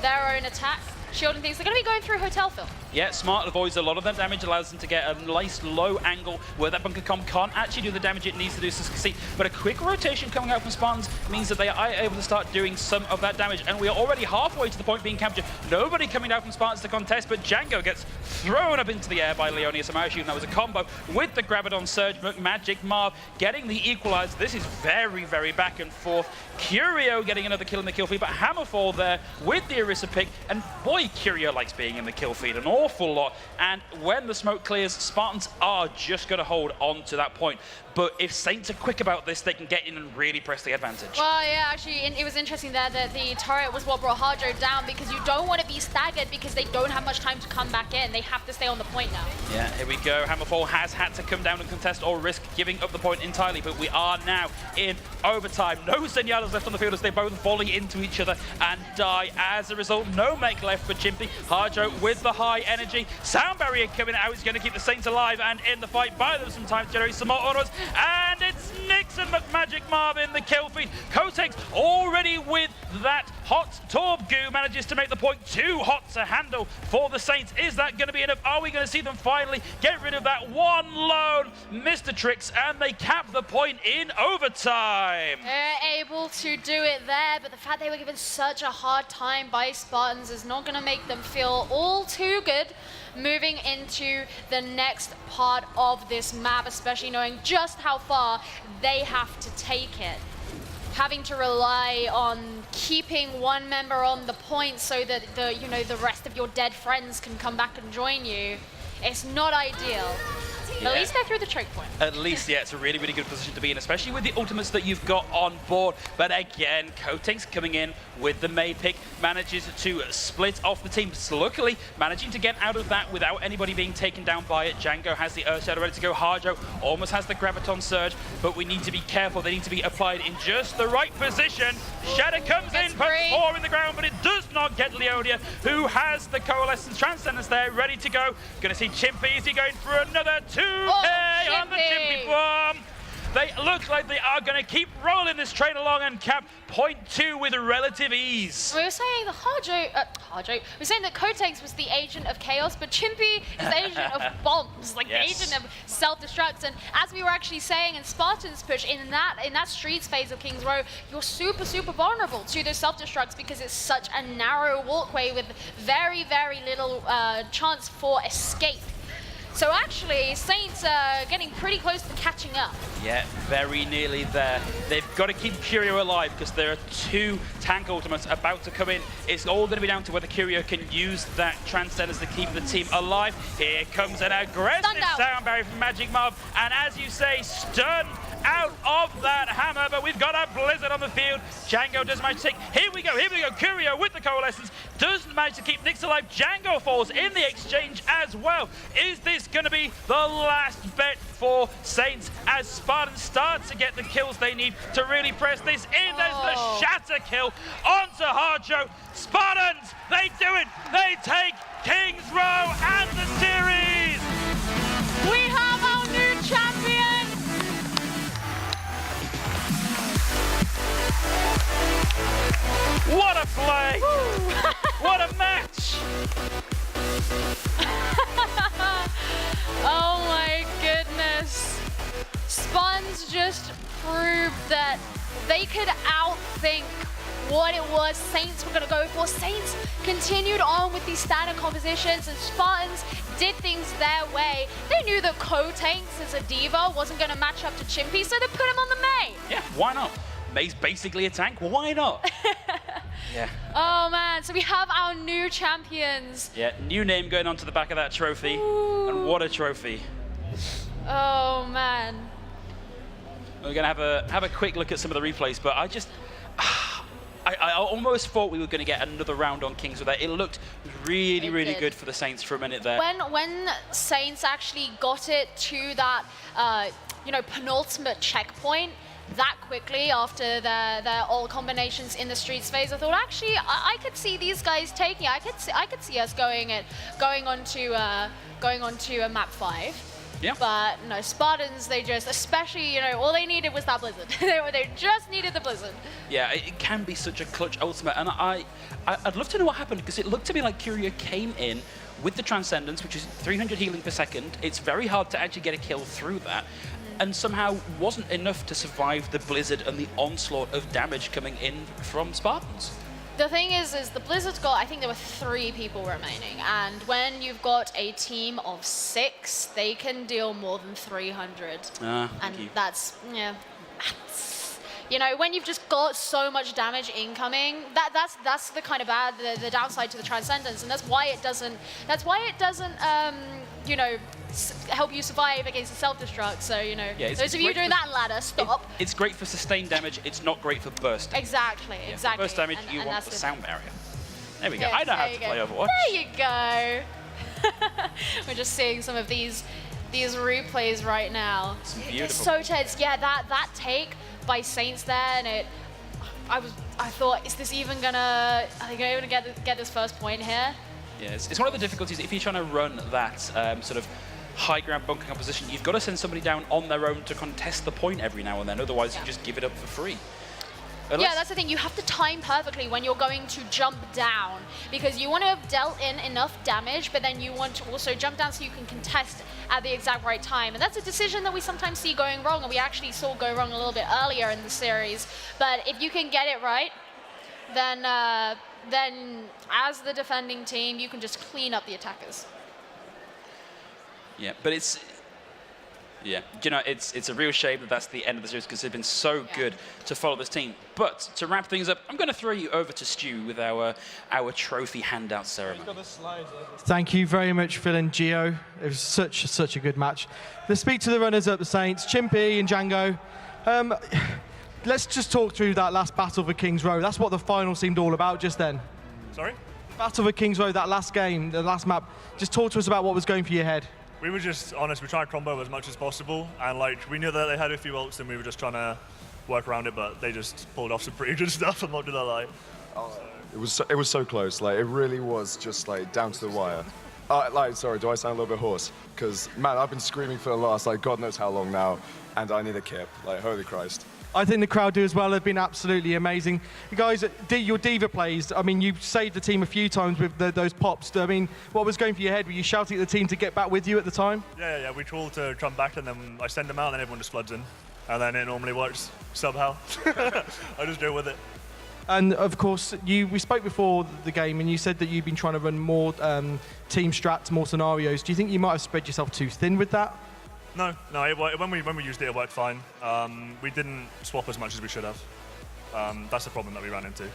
S3: their own attack. Shielding things. They're going to be going through Hotel Fill.
S2: Yeah, smart avoids a lot of that damage, allows them to get a nice low angle where that bunker comp can't actually do the damage it needs to do to succeed. But a quick rotation coming out from Spartans means that they are able to start doing some of that damage. And we are already halfway to the point being captured. Nobody coming out from Spartans to contest, but Django gets thrown up into the air by Leonia Samarishu, and that was a combo with the Graviton Surge, Magic Marv getting the equalize. This is very, very back and forth. Curio getting another kill in the kill feed, but Hammerfall there with the Orisa pick. And boy, Curio likes being in the kill feed an awful lot. And when the smoke clears, Spartans are just going to hold on to that point. But if Saints are quick about this, they can get in and really press the advantage.
S3: Well, yeah, actually, it was interesting there that the turret was what brought Harjo down, because you don't want to be staggered because they don't have much time to come back in. They have to stay on the point now.
S2: Yeah, here we go. Hammerfall has had to come down and contest or risk giving up the point entirely, but we are now in overtime. No Zenyatta's left on the field as they both volley into each other and die. As a result, no mech left for Chimpy. Harjo with the high energy. Sound barrier coming out is going to keep the Saints alive and in the fight. Buy them some time to generate some more autos. And it's Nixon McMagic Marv in the kill feed. Kotex already with that hot Torb goo manages to make the point too hot to handle for the Saints. Is that going to be enough? Are we going to see them finally get rid of that one lone Mr. Tricks, and they cap the point in overtime?
S3: They're able to do it there, but the fact they were given such a hard time by Spartans is not going to make them feel all too good moving into the next part of this map, especially knowing just how far they have to take it. Having to rely on keeping one member on the point so that the rest of your dead friends can come back and join you, it's not ideal.
S2: Yeah.
S3: At least they're through the choke point.
S2: At least, yeah, it's a really, really good position to be in, especially with the ultimates that you've got on board. But again, Kotex coming in with the May pick, manages to split off the team. So luckily, managing to get out of that without anybody being taken down by it. Django has the Earth Shadow ready to go. Harjo almost has the Graviton Surge, but we need to be careful. They need to be applied in just the right position. Shadow comes in, puts 4 in the ground, but it does not get Leonia, who has the Coalescence Transcendence there, ready to go. Gonna see Chimpy, is he going for another 2K on the Chimpy bomb? They look like they are going to keep rolling this train along and cap point 2 with relative ease.
S3: We were saying that we were saying that Kotex was the agent of chaos, but Chimpy is the agent of bombs, like
S2: Yes.
S3: the agent of self-destructs. And as we were actually saying in Spartan's push, in that streets phase of King's Row, you're super, super vulnerable to those self-destructs because it's such a narrow walkway with very, very little chance for escape. So actually, Saints are getting pretty close to catching up.
S2: Yeah, very nearly there. They've got to keep Curio alive because there are 2 tank ultimates about to come in. It's all going to be down to whether Curio can use that Transcendence to keep the team alive. Here comes an aggressive sound barrier from Magic Marv, and as you say, stunned out of that hammer, but we've got a blizzard on the field. Django does manage to take, here we go, Curio with the Coalescence, doesn't manage to keep Nyx alive. Django falls in the exchange as well. Is this going to be the last bet for Saints as Spartans start to get the kills they need to really press this in? There's the shatter kill onto Harjo. Spartans, they do it, they take King's Row and the series.
S3: We have our new champion.
S2: What a play! What a match!
S3: Oh my goodness. Spartans just proved that they could outthink what it was Saints were going to go for. Saints continued on with these standard compositions, and Spartans did things their way. They knew that Kotex as a diva wasn't going to match up to Chimpy, so they put him on the May.
S2: Yeah, why not? May's basically a tank, why not? Yeah.
S3: Oh man, so we have our new champions.
S2: Yeah, new name going onto the back of that trophy.
S3: Ooh.
S2: And what a trophy.
S3: Oh man.
S2: We're going to have a quick look at some of the replays, but I almost thought we were going to get another round on Kings with that. It looked really good for the Saints for a minute there.
S3: When Saints actually got it to that, penultimate checkpoint that quickly after their all combinations in the streets phase, I thought actually I could see these guys taking it. I could see us going on to a map 5.
S2: Yeah.
S3: But no, Spartans, they just, especially, all they needed was that blizzard. they just needed the blizzard.
S2: Yeah, it can be such a clutch ultimate, and I'd love to know what happened, because it looked to me like Curia came in with the Transcendence, which is 300 healing per second. It's very hard to actually get a kill through that, and somehow wasn't enough to survive the blizzard and the onslaught of damage coming in from Spartans.
S3: The thing is the Blizzard's got, I think there were 3 people remaining, and when you've got a team of 6, they can deal more than 300. And that's, when you've just got so much damage incoming, that's the kind of the downside to the Transcendence, and that's why it doesn't help you survive against a self-destruct. So, those of you doing that ladder, stop.
S2: It's great for sustained damage. It's not great for burst.
S3: Exactly.
S2: For burst damage, you want the sound barrier. There we go.
S3: Yes,
S2: I know how to play Overwatch.
S3: There you go. We're just seeing some of these replays right now.
S2: Some beautiful.
S3: It's so tense. Yeah, that take by Saints there, and I thought, is this even are they going to get this first point here?
S2: Yeah, it's one of the difficulties if you're trying to run that sort of high ground bunker composition. You've got to send somebody down on their own to contest the point every now and then. Otherwise, you just give it up for free.
S3: Yeah, that's the thing. You have to time perfectly when you're going to jump down, because you want to have dealt in enough damage, but then you want to also jump down so you can contest at the exact right time. And that's a decision that we sometimes see going wrong, and we actually saw go wrong a little bit earlier in the series. But if you can get it right, then as the defending team, you can just clean up the attackers.
S2: Yeah, but it's a real shame that that's the end of the series, because they've been so good to follow this team. But to wrap things up, I'm going to throw you over to Stu with our trophy handout ceremony.
S1: Thank you very much, Phil and Gio. It was such a good match. Let's speak to the runners-up, the Saints, Chimpy and Django. Let's just talk through that last battle for Kings Row. That's what the final seemed all about just then.
S4: Sorry?
S1: Battle for Kings Row, that last game, the last map. Just talk to us about what was going through your head.
S4: We were just honest. We tried to combo as much as possible, and we knew that they had a few ults, and we were just trying to work around it. But they just pulled off some pretty good stuff. I'm not gonna lie.
S5: It was so close. It really was just down to the wire. Sorry, do I sound a little bit hoarse? Because man, I've been screaming for the last God knows how long now, and I need a kip. Holy Christ.
S1: I think the crowd do as well. They've been absolutely amazing. You guys, your diva plays, I mean, you saved the team a few times with those pops. I mean, what was going through your head? Were you shouting at the team to get back with you at the time?
S4: Yeah. We told to come back, and then I send them out, and then everyone just floods in. And then it normally works somehow. I just deal with it.
S1: And of course, we spoke before the game, and you said that you've been trying to run more team strats, more scenarios. Do you think you might have spread yourself too thin with that?
S4: No. When we used it worked fine. We didn't swap as much as we should have. That's the problem that we ran into.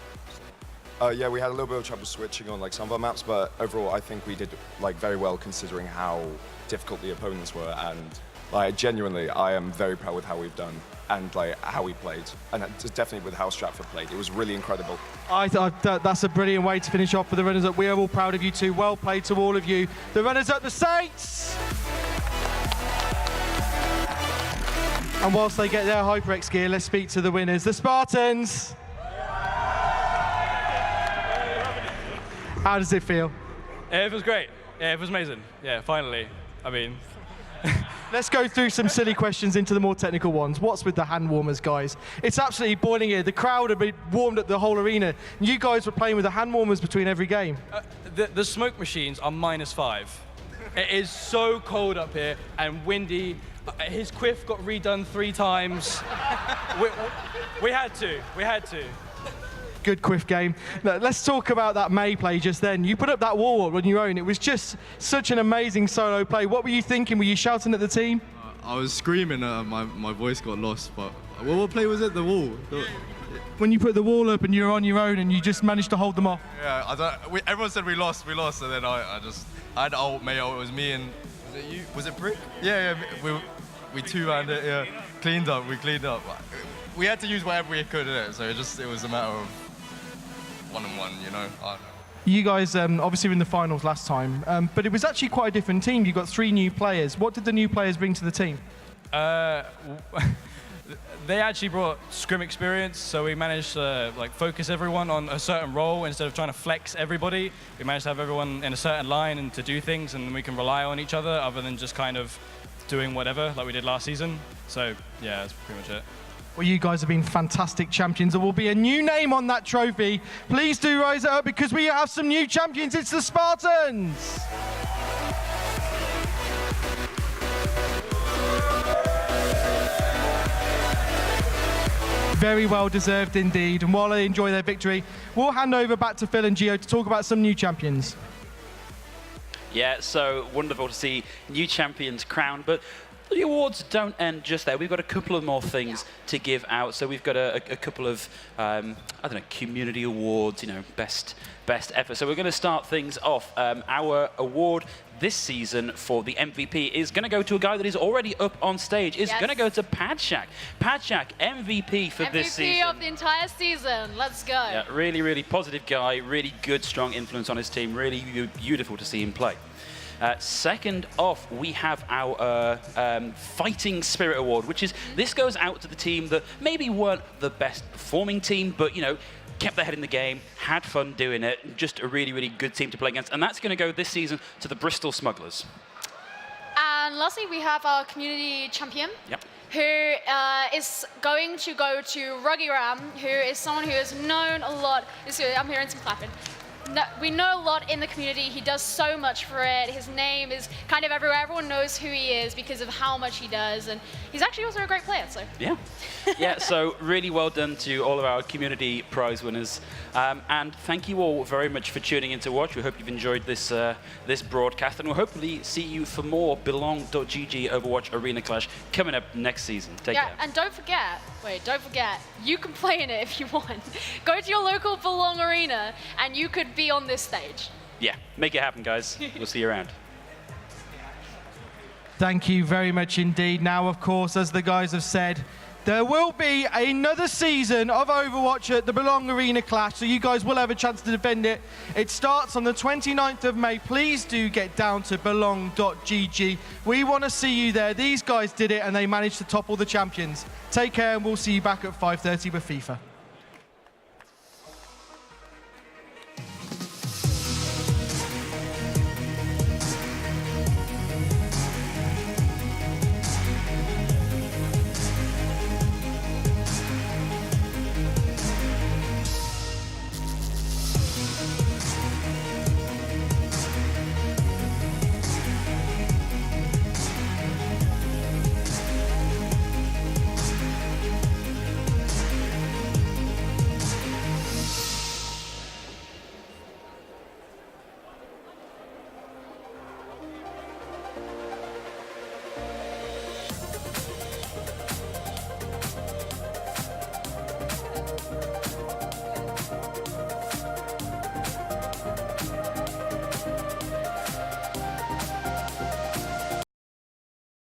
S5: Yeah, we had a little bit of trouble switching on some of our maps, but overall, I think we did very well considering how difficult the opponents were. And genuinely, I am very proud with how we've done and how we played, and definitely with how Stratford played. It was really incredible.
S1: I thought that's a brilliant way to finish off for the runners-up. We are all proud of you too. Well played to all of you. The runners-up, the Saints. And whilst they get their HyperX gear, let's speak to the winners, the Spartans. How does it feel?
S6: It feels great. Yeah, it was amazing. Yeah, finally. I mean...
S1: Let's go through some silly questions into the more technical ones. What's with the hand warmers, guys? It's absolutely boiling here. The crowd have been warmed up the whole arena. You guys were playing with the hand warmers between every game.
S6: The smoke machines are -5. It is so cold up here and windy. His quiff got redone 3 times. we had to.
S1: Good quiff game. Let's talk about that May play just then. You put up that wall on your own. It was just such an amazing solo play. What were you thinking? Were you shouting at the team?
S7: I was screaming. My voice got lost. But what play was it? The wall.
S1: When you put the wall up and you're on your own and you just managed to hold them off.
S7: Yeah, everyone said we lost, and then I had ult Mayo. It was me and was it you? Was it Brick? Yeah.
S8: We two-manned it, yeah. Cleaned up, we cleaned up. We had to use whatever we could in it, so it was a matter of one-on-one, you know? I don't know.
S1: You guys obviously were in the finals last time, but it was actually quite a different team. You got 3 new players. What did the new players bring to the team?
S6: They actually brought scrim experience, so we managed to focus everyone on a certain role instead of trying to flex everybody. We managed to have everyone in a certain line and to do things, and we can rely on each other than just kind of doing whatever like we did last season. So yeah, that's pretty much it.
S1: Well, you guys have been fantastic champions. There will be a new name on that trophy. Please do rise it up because we have some new champions. It's the Spartans. Very well deserved indeed. And while they enjoy their victory, we'll hand over back to Phil and Gio to talk about some new champions.
S2: Yeah, so wonderful to see new champions crowned, but the awards don't end just there. We've got a couple of more things to give out. So we've got a couple of, I don't know, community awards, you know, best effort. So we're going to start things off. Our award this season for the MVP is going to go to a guy that is already up on stage. It's going to go to Padshak. Padshak, MVP for this season.
S3: MVP of the entire season. Let's go.
S2: Yeah, really, really positive guy. Really good, strong influence on his team. Really beautiful to see him play. Second off, we have our Fighting Spirit Award, which is, this goes out to the team that maybe weren't the best performing team, but, you know, kept their head in the game, had fun doing it, just a really, really good team to play against. And that's going to go this season to the Bristol Smugglers.
S3: And lastly, we have our community champion, who is going to go to Ruggy Ram, who is someone who is known a lot. I'm hearing some clapping. No, we know a lot in the community. He does so much for it. His name is kind of everywhere. Everyone knows who he is because of how much he does. And he's actually also a great player, so.
S2: Yeah. Yeah, so really well done to all of our community prize winners. And thank you all very much for tuning in to watch. We hope you've enjoyed this this broadcast. And we'll hopefully see you for more Belong.gg Overwatch Arena Clash coming up next season. Take care.
S3: And don't forget, you can play in it if you want. Go to your local Belong Arena and you could be on this stage.
S2: Yeah, make it happen, guys. We'll see you around.
S1: Thank you very much indeed. Now, of course, as the guys have said, there will be another season of Overwatch at the Belong Arena Clash, so you guys will have a chance to defend it. It starts on the 29th of May. Please do get down to belong.gg. We want to see you there. These guys did it, and they managed to topple the champions. Take care, and we'll see you back at 5:30 with FIFA.